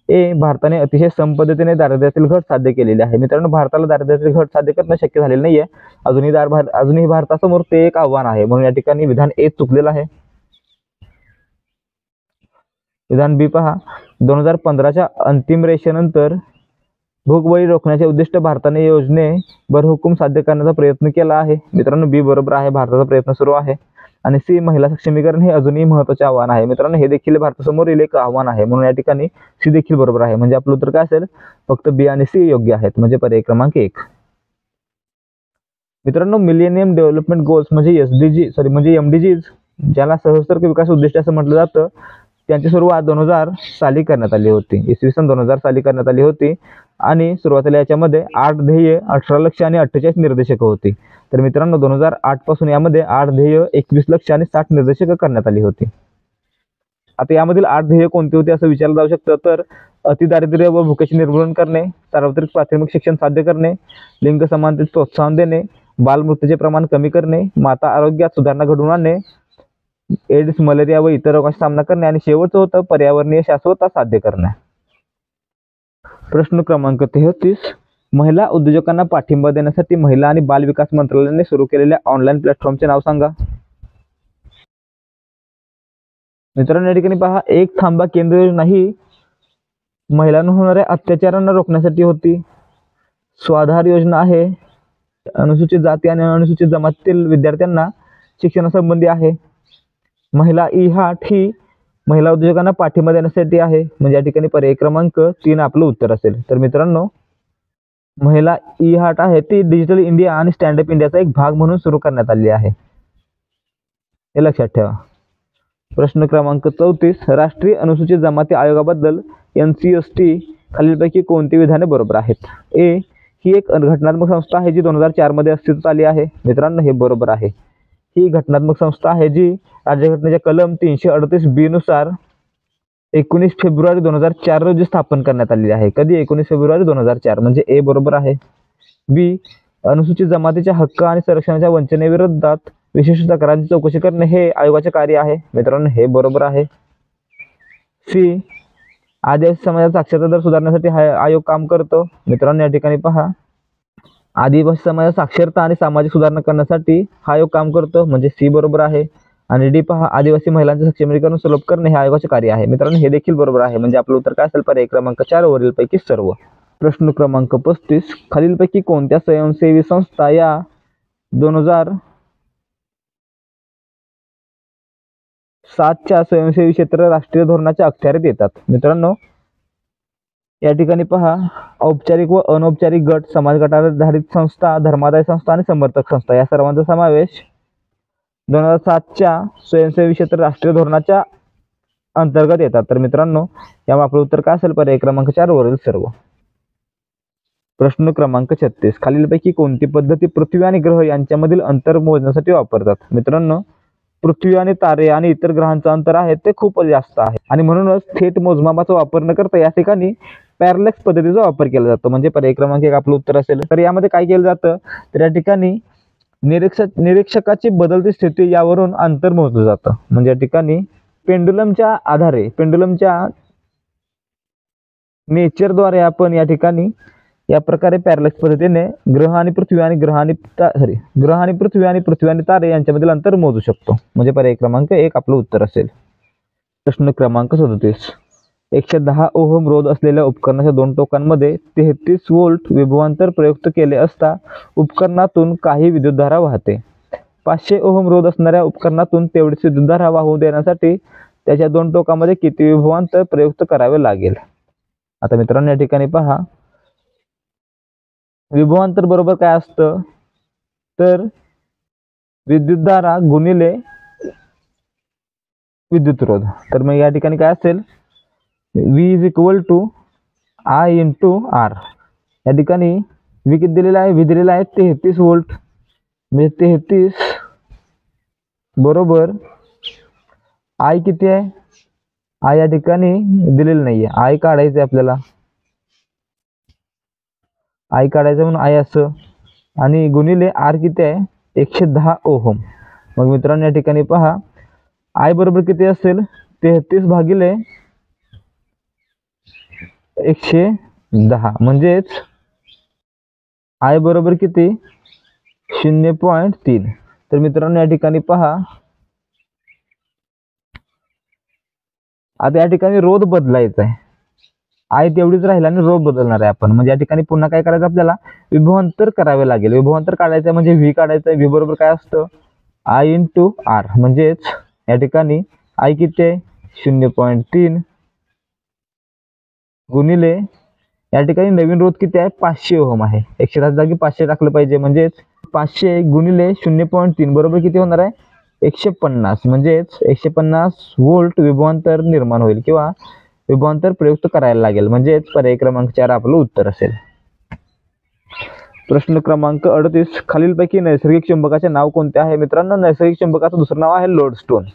ए, भारताने अतिशय संपद्धतीने दारिद्र्यातील घट साध्य केलेली आहे. मित्रांनो भारताला दारिद्र्यातील घट साध्य करणं शक्य झालेलं नाहीये, अजूनही भारतासमोर ते एक आव्हान आहे, म्हणून या ठिकाणी विधान ए चुकलेलं आहे. विधान बी पहा, 2015च्या अंतिम रेषेनंतर भूकबळी रोखण्याचे उद्दिष्ट भारताने योजने भरहुकूम साध्य करण्याचा प्रयत्न केला आहे. मित्रांनो बी बरोबर आहे, भारताचा प्रयत्न सुरू आहे. आणि सी, महिला सक्षमीकरण हे अजूनही महत्त्वाचे आव्हान आहे. मित्रांनो हे देखील भारतासमोरील एक आव्हान आहे, म्हणून या ठिकाणी सी देखील बरोबर आहे, म्हणजे आपलं उत्तर काय असेल, फक्त बी आणि सी योग्य आहेत, म्हणजे पर्याय क्रमांक 1. मित्रांनो मिलेनियम डेव्हलपमेंट गोल्स म्हणजे MDGs ज्याला सहस्त्र विकास उद्दिष्ट असं म्हटलं जातं, त्यांची सुरुवात 2000 साली करण्यात आली होती, इसवी सन 2000 साली करण्यात आली होती आणि सुरुवातीला याच्यामध्ये 8 ध्येय, 18 लक्ष्य आणि 48 निर्देशक होती. तर मित्रांनो 2008 पासून यामध्ये 8 ध्येय, 21 लक्ष्य आणि 60 निर्देशक करण्यात आली होती. आता यामधील 8 ध्येय कोणती होती असं विचारलं जाऊ शकतं, तर अतिदारिद्र्य व भुकेचे निर्मूलन करणे, सार्वत्रिक प्राथमिक शिक्षण साध्य करणे, लिंग समानतेस प्रोत्साहन देणे, बालमृत्यूचे प्रमाण कमी करणे, माता आरोग्यात सुधारणा घडवून आणणे, एड्स, मलेरिया व इतर रोगांचा सामना करणे आणि शेवटचं होतं पर्यावरणीय शाश्वतता साध्य करणे. प्रश्न क्रमांक 33, महिला उद्योजकांना पाठिंबा देण्यासाठी महिला आणि बाल विकास मंत्रालयाने सुरू केलेल्या ऑनलाईन प्लॅटफॉर्मचे नाव सांगा. मित्रांनो या ठिकाणी पहा, एक थांबा केंद्र योजना ही महिलांवर होणाऱ्या अत्याचारांना रोखण्यासाठी होती. स्वाधार योजना आहे, अनुसूचित जाती आणि अनुसूचित जमातीतील विद्यार्थ्यांना शिक्षणासंबंधी आहे. महिला ई-हाट ही महिला उद्योजकांना पाठिंबा देण्यासाठी आहे, म्हणजे या ठिकाणी पर्याय क्रमांक 3 आपलं उत्तर असेल. तर मित्रांनो महिला ई हाट आहे ती डिजिटल इंडिया आणि स्टँडअप इंडियाचा एक भाग म्हणून सुरू करण्यात आली आहे, हे लक्षात ठेवा. प्रश्न क्रमांक 34, राष्ट्रीय अनुसूचित जमाती आयोगाबद्दल NCST खालीलपैकी कोणती विधाने बरोबर आहेत? ए, ही एक घटनात्मक संस्था आहे जी 2004 मध्ये अस्तित्वात आली आहे. मित्रांनो, हे बरोबर आहे. ही घटनात्मक संस्था आहे जी राज्यघटनेच्या कलम 338B नुसार 19 फेब्रुवारी 2004 रोजी स्थापन करण्यात आलेली आहे. कधी? 19 फेब्रुवारी 2004, म्हणजे ए बरोबर आहे. बी, अनुसूचित जमातीच्या हक्क आणि संरक्षणाच्या वंचनेविरोधात विशेष तक्रारांची चौकशी करणे हे आयोगाचे कार्य आहे. मित्रांनो, हे बरोबर आहे. सी, आदिवासी समाजाचा साक्षरता दर सुधारण्यासाठी हा आयोग काम करतो. मित्रांनो, या ठिकाणी पहा, आदिवासी समाजाचा साक्षरता आणि सामाजिक सुधारणा करण्यासाठी हा आयोग काम करतो, म्हणजे सी बरोबर आहे. आणि डी पहा, आदिवासी महिलांचे सक्षमीकरण सुलभ करणे हे आयोगाचे कार्य आहे. मित्रांनो, हे देखील बरोबर आहे, म्हणजे आपलं उत्तर काय असेल? पर्याय क्रमांक 4 वरीलपैकी सर्व. प्रश्न क्रमांक 35, खालीलपैकी कोणत्या स्वयंसेवी संस्था या 2007च्या स्वयंसेवी क्षेत्र राष्ट्रीय धोरणाच्या अखत्यारीत येतात? मित्रांनो, या ठिकाणी पहा, औपचारिक व अनौपचारिक गट, समाज गटाधारित संस्था, धर्मादाय संस्था आणि समर्थक संस्था या सर्वांचा समावेश 2007च्या स्वयंसेवी क्षेत्र राष्ट्रीय धोरणाच्या अंतर्गत येतात. तर मित्रांनो, यामुळे आपलं उत्तर काय असेल? पर्याय क्रमांक 4 वरील सर्व. प्रश्न क्रमांक 36, खालीलपैकी कोणती पद्धती पृथ्वी आणि ग्रह यांच्यामधील अंतर मोजण्यासाठी वापरतात? मित्रांनो, पृथ्वी आणि तारे आणि इतर ग्रहांचं अंतर आहे ते खूप जास्त आहे आणि म्हणूनच थेट मोजमापाचा वापर न करता या ठिकाणी पॅरलॅक्स पद्धतीचा वापर केला जातो, म्हणजे पर्याय क्रमांक 1 आपलं उत्तर असेल. तर यामध्ये काय केलं जातं? तर या ठिकाणी निरीक्षकाची बदलती स्थिती यावरून अंतर मोजलं जातं. म्हणजे या ठिकाणी पेंडुलमच्या आधारे, पेंडुलमच्या नेचरद्वारे आपण या ठिकाणी या प्रकारे पॅरलॅक्स पद्धतीने ग्रह आणि पृथ्वी आणि पृथ्वी आणि तारे यांच्यामधील अंतर मोजू शकतो, म्हणजे पर्याय क्रमांक 1 आपलं उत्तर असेल. प्रश्न क्रमांक 37, 110 ओहम रोध असलेल्या उपकरणाच्या 2 टोकांमध्ये 33 व्होल्ट विभवांतर प्रयुक्त केले असता उपकरणातून काही विद्युतधारा वाहते. 500 ओहम रोध असणाऱ्या उपकरणातून तेवढीच विद्युतधारा वाहू देण्यासाठी त्याच्या 2 टोकांमध्ये किती विभवांतर प्रयुक्त करावे लागेल? आता मित्रांनो, या ठिकाणी पहा, विभवांतर बरोबर काय असतं? तर विद्युतधारा गुणिले विद्युतरोध. तर मग या ठिकाणी काय असेल? V = I × R. या ठिकाणी V किती दिलेला आहे? V दिलेला आहे 33 व्होल्ट, म्हणजे 33 बरोबर I किती आहे? I या ठिकाणी दिलेलं नाहीये, I काढायचं आपल्याला, I काढायचं म्हणून I असं, आणि गुणिले R किती आहे? 110 ओहम. मग मित्रांनो, या ठिकाणी पहा, I बरोबर किती असेल? 33 भागिले 110, म्हणजेच I बरोबर किती? 0.3. तर मित्रांनो, या ठिकाणी पहा, आता या ठिकाणी रोध बदलायचा आहे, I तेवढीच राहील आणि रोध बदलणार आहे आपण. म्हणजे या ठिकाणी पुन्हा काय करायचं? आपल्याला विभवांतर करावे लागेल. विभवांतर काढायचं म्हणजे V काढायचं. V बरोबर काय असतं? I × R. म्हणजेच या ठिकाणी I किती आहे? 0.3 गुणिले या ठिकाणी नवीन रोध किती आहे? 500 ओहम आहे. 110 जागी 500 टाकलं पाहिजे, म्हणजेच 500 गुणिले 0.3 बरोबर किती होणार आहे? 150. म्हणजेच 150 व्होल्ट विभवांतर निर्माण होईल किंवा विभवांतर प्रयुक्त करायला लागेल, म्हणजेच पर्याय क्रमांक 4 आपलं उत्तर असेल. प्रश्न क्रमांक 38, खालीलपैकी नैसर्गिक चुंबकाचे नाव कोणते आहे? मित्रांनो, नैसर्गिक चुंबकाचं दुसरं नाव आहे लोडस्टोन,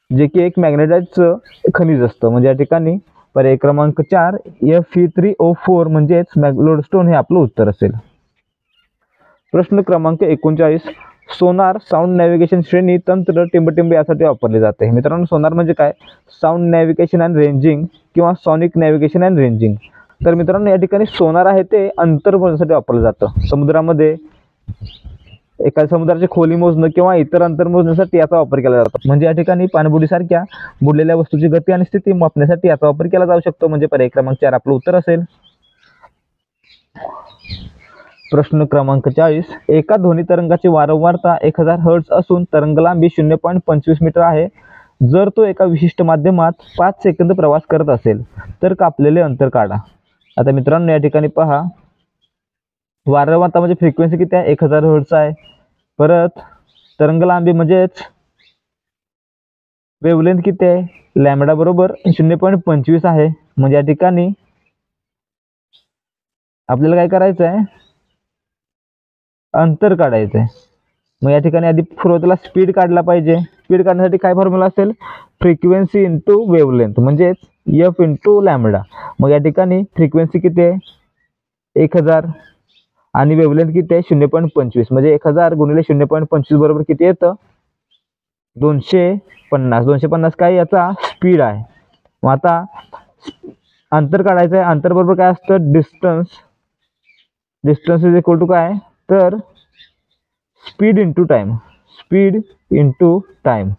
जे की एक मॅग्नेटाइटचं खनिज असतं. म्हणजे या ठिकाणी पर्याय क्रमांक 4 Fe3O4 म्हणजेच लोडस्टोन हे आपलं उत्तर असेल. प्रश्न क्रमांक 39, सोनार साऊंड नॅव्हिगेशन श्रेणी तंत्र टिंबटिंब यासाठी वापरले जाते. मित्रांनो, सोनार म्हणजे काय? साऊंड नॅव्हिगेशन अँड रेंजिंग किंवा सॉनिक नॅव्हिगेशन अँड रेंजिंग. तर मित्रांनो, या ठिकाणी सोनार आहे ते अंतर मोजण्यासाठी वापरलं जातं. समुद्रामध्ये एका समुद्राची खोली मोजणं किंवा इतर अंतर मोजण्यासाठी याचा वापर केला जातो. म्हणजे या ठिकाणी पाणबुडीसारख्या बुडलेल्या वस्तूची गती आणि स्थिती मापण्यासाठी याचा वापर केला जाऊ शकतो, म्हणजे पर्याय क्रमांक 4 आपलं उत्तर असेल. प्रश्न क्रमांक 40, एका ध्वनी तरंगाची वारंवारता 1000 हर्ट्ज असून तरंगलांबी 0.25 मीटर आहे. जर तो एका विशिष्ट माध्यमात 5 सेकंद प्रवास करत असेल तर कापलेले अंतर काढा. आता मित्रांनो या ठिकाणी पहा, वारंवारता म्हणजे फ्रिक्वेन्सी किती आहे, 1000 हर्ट्झ आहे. परत तरंग लांबी म्हणजेच वेव्हलेंथ किती आहे, लॅम्बडा बरोबर 0.25 आहे. म्हणजे या ठिकाणी आपल्याला काय करायचं आहे, अंतर काढायचं आहे. मग या ठिकाणी आधी सुरुवातीला स्पीड काढला पाहिजे. स्पीड काढण्यासाठी काय फॉर्म्युला असेल, फ्रिक्वेन्सी इंटू वेव्हलेंथ म्हणजेच एफ इंटू लॅम्बडा. मग या ठिकाणी फ्रिक्वेन्सी किती आहे, 1000 आणि वेव्हलेंथ किती आहे, 0.25. म्हणजे 1000 गुणिले 0.25 बरोबर किती येतं, 250. 250 काय याचा स्पीड आहे. मग आता अंतर काढायचं आहे. अंतर बरोबर काय असतं, distance. Distance is equal to काय, तर speed into time. Speed into time.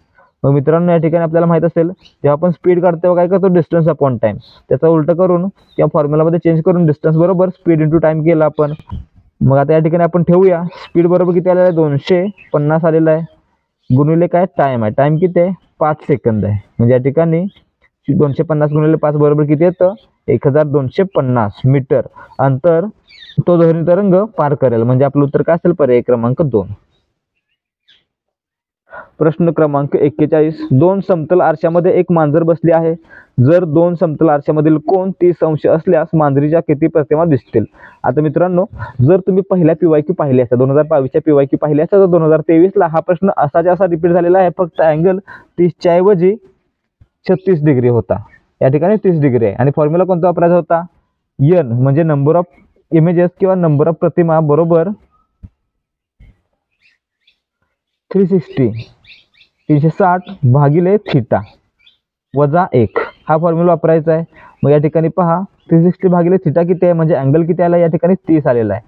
मग मित्रांनो या ठिकाणी आपल्याला माहित असेल, जेव्हा आपण स्पीड काढतो तेव्हा काय करतो, डिस्टन्स अपॉन टाइम. त्याचा उलट करून त्या फॉर्म्युलामध्ये चेंज करून डिस्टन्स बरोबर स्पीड इंटू टाइम केला आपण. मग आता या ठिकाणी आपण ठेवूया, स्पीड बरोबर किती आलेला आहे, 250 आलेला आहे. गुणिले काय, टाइम आहे. टाइम किती आहे, 5 सेकंद आहे. म्हणजे या ठिकाणी 250 गुणिले 5 बरोबर किती येतं, 1250 मीटर अंतर तो ध्वनी तरंग पार करेल. म्हणजे आपलं उत्तर काय असेल, पर्याय क्रमांक 2. प्रश्न क्रमांक 41. 2 समतल आरशामध्ये एक मांजर बसली आहे. जर 2 समतल आरशामधील कोन 30 अंश असल्यास मांजरीच्या किती प्रतिमा दिसतील. आता मित्रांनो जर तुम्ही पहिल्या PYQ पाहिली असता, 2022च्या PYQ पाहिली असता, तर 2023ला हा प्रश्न असा रिपीट झालेला आहे. फक्त अँगल 30च्या ऐवजी 36 डिग्री होता. या ठिकाणी 30 डिग्री आहे. आणि फॉर्म्युला कोणता वापरायचा होता, एन म्हणजे नंबर ऑफ इमेजेस किंवा नंबर ऑफ प्रतिमा बरोबर 360 भागिले थीटा वजा 1 हा फॉर्म्युला वापरायचा आहे. मग या ठिकाणी पहा, 360 भागिले थीटा किती आहे, म्हणजे अँगल किती आला, या ठिकाणी 30 आलेला आहे.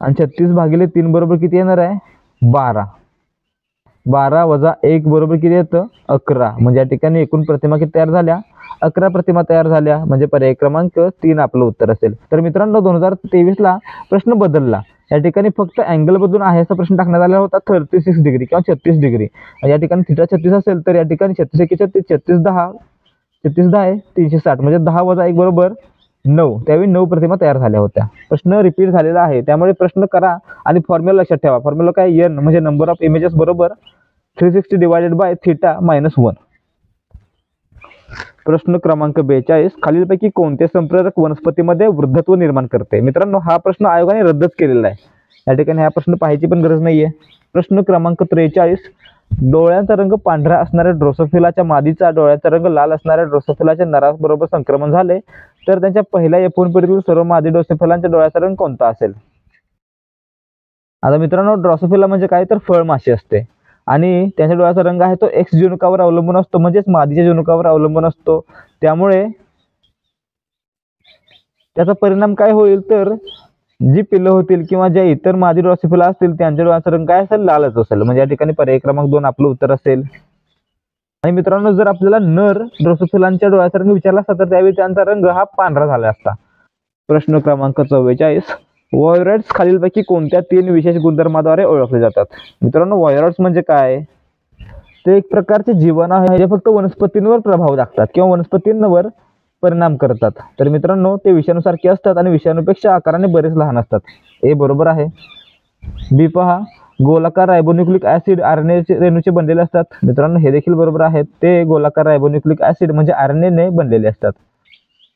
आणि 36 भागिले 3 बरोबर किती येणार आहे, 12. 12 वजा 1 बरोबर किती येतं, 11. म्हणजे या ठिकाणी एकूण प्रतिमा किती तयार झाल्या, 11 प्रतिमा तयार झाल्या. म्हणजे पर्याय क्रमांक 3 आपलं उत्तर असेल. तर मित्रांनो 2023ला प्रश्न बदलला. या ठिकाणी फक्त अँगल बदलून आहे असा प्रश्न टाकण्यात आला होता, 36 डिग्री किंवा 36 डिग्री. या ठिकाणी थीटा 36 असेल तर या ठिकाणी 36 36 36 10 36 10 आहे 360. म्हणजे 10 वजा 1 बरोबर 9. त्यावेळी 9 प्रतिमा तयार झाल्या होत्या. प्रश्न रिपीट झालेला आहे, त्यामुळे प्रश्न करा आणि फॉर्म्युला लक्षात ठेवा. फॉर्म्युला काय, एन म्हणजे नंबर ऑफ इमेजेस बरोबर 360 डिवायडेड बाय थीटा मायनस 1. प्रश्न क्रमांक 42. खालीलपैकी कोणते संप्रेरक वनस्पतीमध्ये वृद्धत्व निर्माण करते. मित्रांनो हा प्रश्न आयोगाने रद्दच केलेला आहे. या ठिकाणी हा प्रश्न पाहायची पण गरज नाहीये. प्रश्न क्रमांक 43. डोळ्यांचा रंग पांढरा असणाऱ्या ड्रोसोफिलाच्या मादीचा डोळ्याचा रंग लाल असणाऱ्या ड्रोसोफिलाच्या नराबरोबर संक्रमण झाले तर त्यांच्या पहिल्या F1 पिढीतील सर्व मादी ड्रोसोफिलांच्या डोळ्याचा रंग कोणता असेल. आता मित्रांनो ड्रोसोफिला म्हणजे काय, तर फळमाशी असते आणि त्यांच्या डोळ्याचा रंग आहे तो एक्स जनुकावर अवलंबून असतो, म्हणजेच मादीच्या जनुकावर अवलंबून असतो. त्यामुळे त्याचा परिणाम काय होईल, तर जी पिल्लं होतील किंवा ज्या इतर मादी ड्रोसोफिला असतील त्यांच्या डोळ्याचा रंग काय असेल, लालच असेल. म्हणजे या ठिकाणी पर्याय क्रमांक 2 आपलं उत्तर असेल. आणि मित्रांनो जर आपल्याला नर ड्रोसोफिलांच्या डोळ्याचा रंग विचारला असता तर त्यावेळी त्यांचा रंग हा पांढरा झाला असता. प्रश्न क्रमांक 44. व्हायोराइट्स खालीलपैकी कोणत्या 3 विशेष गुणधर्माद्वारे ओळखले जातात. मित्रांनो व्हायोराइट्स म्हणजे काय, ते एक प्रकारचे जीवन आहे जे फक्त वनस्पतींवर प्रभाव टाकतात किंवा वनस्पतींवर परिणाम करतात. तर मित्रांनो ते विषाणूसारखे असतात आणि विषाणूपेक्षा आकाराने बरेच लहान असतात. हे बरोबर आहे. बी पहा, गोलाकार रायबोन्यूक्लिक ऍसिड RNA रेणूचे बनलेले असतात. मित्रांनो हे देखील बरोबर आहे. ते गोलाकार रायबोन्यूक्लिक ऍसिड म्हणजे RNA ने बनलेले असतात.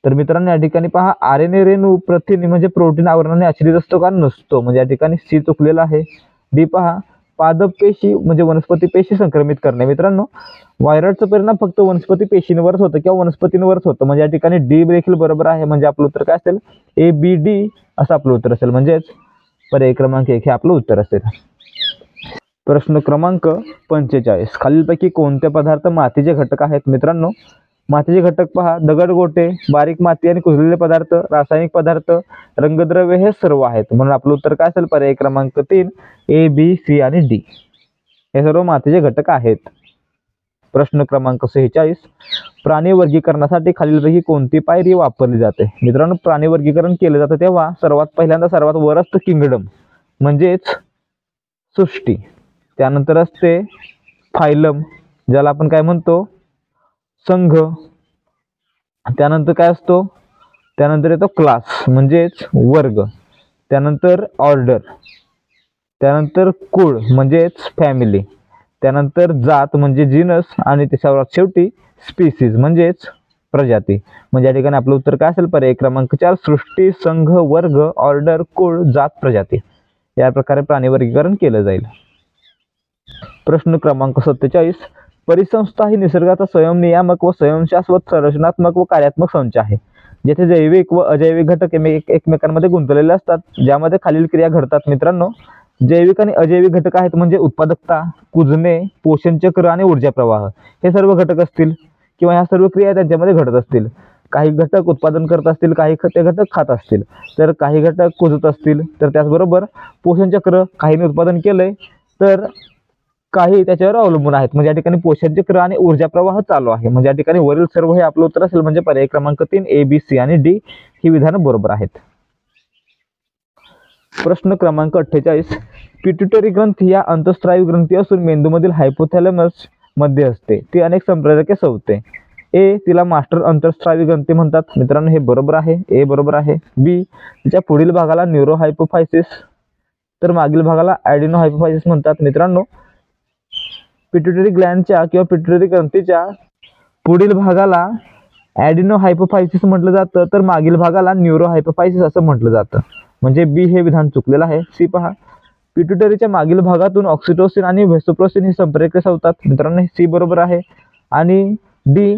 तर मित्रांनो या ठिकाणी पहा, RNA रेणू प्रथिने म्हणजे प्रोटीन आवरणाने आच्छादित असतो का, नसतो. म्हणजे या ठिकाणी सी चुकलेला आहे. डी पहा, पादप पेशी म्हणजे वनस्पती पेशी संक्रमित करणे. मित्रांनो व्हायरसचा परिणाम फक्त वनस्पती पेशींवरच होतो किंवा वनस्पतींवरच होतो. म्हणजे या ठिकाणी डी देखील बरोबर आहे. म्हणजे आपलं उत्तर काय असेल, ABD असं आपलं उत्तर असेल. म्हणजेच पर्याय क्रमांक 1 हे आपलं उत्तर असेल. प्रश्न क्रमांक 45. खालीलपैकी कोणते पदार्थ मातीचे घटक आहेत. मित्रांनो मातीचे घटक पहा, दगडगोटे, बारीक माती आणि कुजलेले पदार्थ, रासायनिक पदार्थ, रंगद्रव्य हे सर्व आहेत. म्हणून आपलं उत्तर काय असेल, पर्याय क्रमांक 3 ABC आणि D हे सर्व मातीचे घटक आहेत. प्रश्न क्रमांक 46. प्राणी वर्गीकरणासाठी खालीलपैकी कोणती पायरी वापरली जाते. मित्रांनो प्राणी वर्गीकरण केले जातं तेव्हा सर्वात पहिल्यांदा सर्वात वर असतं किंगडम म्हणजेच सृष्टी. त्यानंतर असते फायलम ज्याला आपण काय म्हणतो, संघ. त्यानंतर काय असतो, त्यानंतर येतो क्लास म्हणजेच वर्ग, त्यानंतर ऑर्डर, त्यानंतर कुळ म्हणजेच फॅमिली, त्यानंतर जात म्हणजे जीनस आणि त्याच्यावर शेवटी स्पीसीज म्हणजेच प्रजाती. म्हणजे या ठिकाणी आपलं उत्तर काय असेल? पर्याय क्रमांक 4 सृष्टी, संघ, वर्ग, ऑर्डर, कुळ, जात, प्रजाती या प्रकारे प्राणी वर्गीकरण केलं जाईल. प्रश्न क्रमांक 47 परिसंस्था ही निसर्गाचा स्वयंनियामक व स्वयंशाश्वत संरचनात्मक व कार्यात्मक संच आहे, जेथे जैविक व अजैविक घटक एकमेकांमध्ये गुंतलेले असतात, ज्यामध्ये खालील क्रिया घडतात. मित्रांनो, जैविक आणि अजैविक घटक आहेत म्हणजे उत्पादकता, कुजणे, पोषण चक्र आणि ऊर्जा प्रवाह हे सर्व घटक असतील किंवा ह्या सर्व क्रिया त्यांच्यामध्ये घडत असतील. काही घटक उत्पादन करत असतील, काही ते घटक खात असतील, तर काही घटक कुजत असतील, तर त्याचबरोबर पोषण चक्र काहीने उत्पादन केलंय तर काही त्याच्यावर अवलंबून आहेत. म्हणजे या ठिकाणी पोषण चक्र आणि ऊर्जा प्रवाह चालू आहे. म्हणजे या ठिकाणी वरील सर्व हे आपलं उत्तर असेल. म्हणजे पर्याय क्रमांक 3 ए, बी, सी आणि डी ही विधानं बरोबर आहेत. प्रश्न क्रमांक 48 पिट्युटरी ग्रंथी या अंतःस्रावी ग्रंथी असून मेंदूमधील हायपोथॅलॅमस मध्ये असते, ती अनेक संप्रेरके सवते. ए, तिला मास्टर अंतःस्रावी ग्रंथी म्हणतात. मित्रांनो, हे बरोबर आहे, ए बरोबर आहे. बी, तिच्या पुढील भागाला न्यूरोहायपोफायसिस तर मागील भागाला ॲडिनोहायपोफायसिस म्हणतात. मित्रांनो, पिट्युटरी ग्लॅंडच्या किंवा पिट्युटरी ग्रंथीच्या पुढील भागाला ॲडिनोहायपोफायसिस म्हटलं जातं, तर मागील भागाला न्यूरोहायपोफायसिस असं म्हटलं जातं. म्हणजे बी हे विधान चुकलेलं आहे. सी पहा, पिट्युटरीच्या मागील भागातून ऑक्सिटोसिन आणि व्हेसोप्रोसिन ही संप्रेरके सवतात. मित्रांनो, सी बरोबर आहे. आणि डी,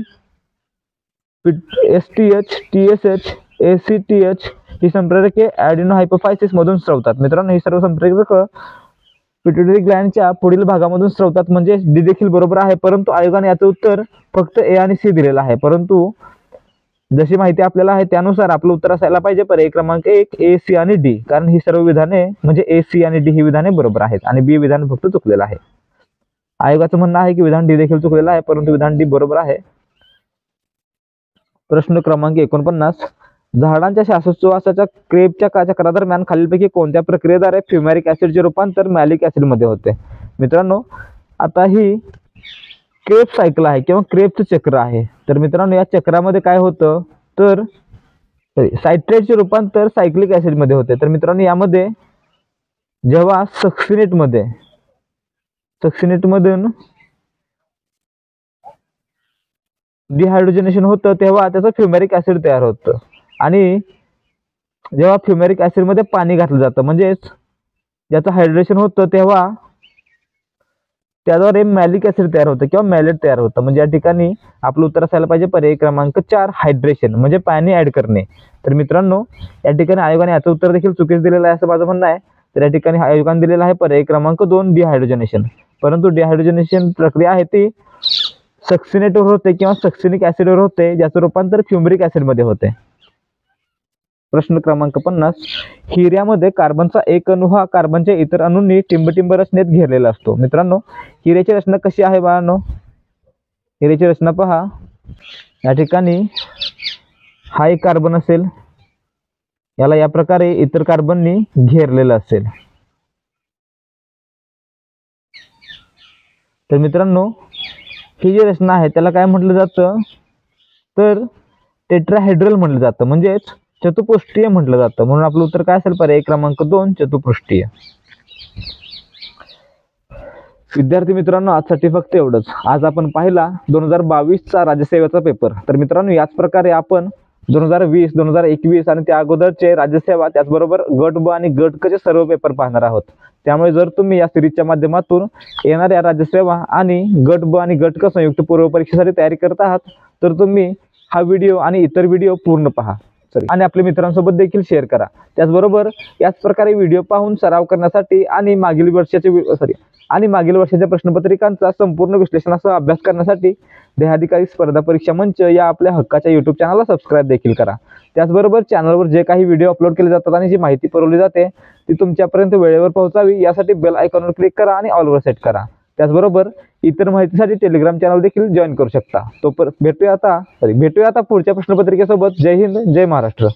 एसटीएच, टीएसएच, एसीटीएच ही संप्रेरके ॲडिनोहायपोफायसिस मधून स्रवतात. मित्रांनो, ही सर्व संप्रेरक पिट्युटरी ग्लॅंडच्या पुढील भागामधून स्रवतात. म्हणजे डी देखील बरोबर आहे, परंतु आयोगाने याचं उत्तर फक्त ए आणि सी दिलेलं आहे. परंतु जशी माहिती आपल्याला आहे त्यानुसार आपलं उत्तर असायला पाहिजे पर्याय क्रमांक 1 ए, सी आणि डी, कारण ही सर्व विधाने म्हणजे ए, सी आणि डी ही विधाने बरोबर आहेत आणि बी विधान फक्त चुकलेलं आहे. आयोगाचं म्हणणं आहे की विधान डी देखील चुकलेलं आहे, परंतु विधान डी बरोबर आहे. प्रश्न क्रमांक 49 झाडांच्या श्वासोच्छवासाच्या क्रेबच्या चक्रादरम्यान खालीलपैकी कोणत्या प्रक्रियेद्वारे फ्युमॅरिक ऍसिडचे रूपांतर मॅलिक ऍसिड मध्ये होते? मित्रांनो, आता ही क्रेब सायकल आहे किंवा क्रेबचं चक्र आहे. तर मित्रांनो, या चक्रामध्ये काय होतं तर सायट्रेटचे रूपांतर सायक्लिक ऍसिड मध्ये होते. तर मित्रांनो, यामध्ये जेव्हा सक्सिनेट मधून डिहायड्रोजनेशन होतं तेव्हा त्याचं फ्युमॅरिक ऍसिड तयार होतं आणि जेव्हा फ्युमॅरिक ऍसिड मध्ये पाणी घातलं जातं म्हणजेच ज्याचं हायड्रेशन होतं तेव्हा त्याद्वारे मॅलिक ऍसिड तयार होतं किंवा मॅलेट तयार होतं. म्हणजे या ठिकाणी आपलं उत्तर असायला पाहिजे पर्याय क्रमांक 4 हायड्रेशन म्हणजे पाणी ऍड करणे. तर मित्रांनो, या ठिकाणी आयोगाने याचं उत्तर देखील चुकीचं दिलेलं आहे असं माझं म्हणणं आहे. तर या ठिकाणी आयोगाने दिलेलं आहे पर्याय क्रमांक 2 डिहायड्रोजनेशन. परंतु डिहायड्रोजनेशन प्रक्रिया आहे ती सक्सिनेटवर होते किंवा सक्सिनिक ऍसिडवर होते, ज्याचं रूपांतर फ्युमरिक ऍसिड मध्ये होते. प्रश्न क्रमांक 50 हिऱ्यामध्ये कार्बनचा एक अणू हा कार्बनच्या इतर अणूंनी टिंबटिंब रचनेत घेरलेला असतो. मित्रांनो, हिऱ्याची रचना कशी आहे बाळांनो? हिऱ्याची रचना पहा, या ठिकाणी हा एक कार्बन असेल, याला या प्रकारे इतर कार्बननी घेरलेलं असेल. तर मित्रांनो, ही जी रचना आहे त्याला काय म्हटलं जातं तर टेट्राहेड्रल म्हटलं जातं म्हणजेच चतुपृष्ठीय म्हटलं जातं. म्हणून आपलं उत्तर काय असेल पर्याय क्रमांक 2 चतुपृष्ठीय. विद्यार्थी मित्रांनो, आजसाठी फक्त एवढंच. आज आपण पाहिला 2022चा राज्यसेवेचा पेपर. तर मित्रांनो, याच प्रकारे आपण 2020, 2021 आणि त्या अगोदरचे राज्यसेवा त्याचबरोबर गट ब आणि गट क चे सर्व पेपर पाहणार आहोत. त्यामुळे जर तुम्ही या सिरीजच्या माध्यमातून येणाऱ्या राज्यसेवा आणि गट ब आणि गट क संयुक्त पूर्व परीक्षेसाठी तयारी करत आहात तर तुम्ही हा व्हिडिओ आणि इतर व्हिडिओ पूर्ण पहा आणि आपल्या मित्रांसोबत देखील शेअर करा. त्याचबरोबर याच प्रकारे व्हिडिओ पाहून सराव करण्यासाठी आणि मागील वर्षाच्या प्रश्नपत्रिकांचा संपूर्ण विश्लेषणासह अभ्यास करण्यासाठी देहाधिकारी स्पर्धा परीक्षा मंच या आपल्या हक्काच्या YouTube चॅनलला सबस्क्राईब देखील करा. त्याचबरोबर चॅनलवर जे काही व्हिडिओ अपलोड केले जातात आणि जी माहिती पुरवली जाते ती तुमच्यापर्यंत वेळेवर पोहोचावी यासाठी बेल आयकॉनवर क्लिक करा आणि ऑलवर सेट करा. त्याचबरोबर इतर माहितीसाठी टेलिग्राम चॅनल देखील जॉईन करू शकता. भेटूया आता पुढच्या प्रश्नपत्रिकेसोबत. जय हिंद, जय महाराष्ट्र.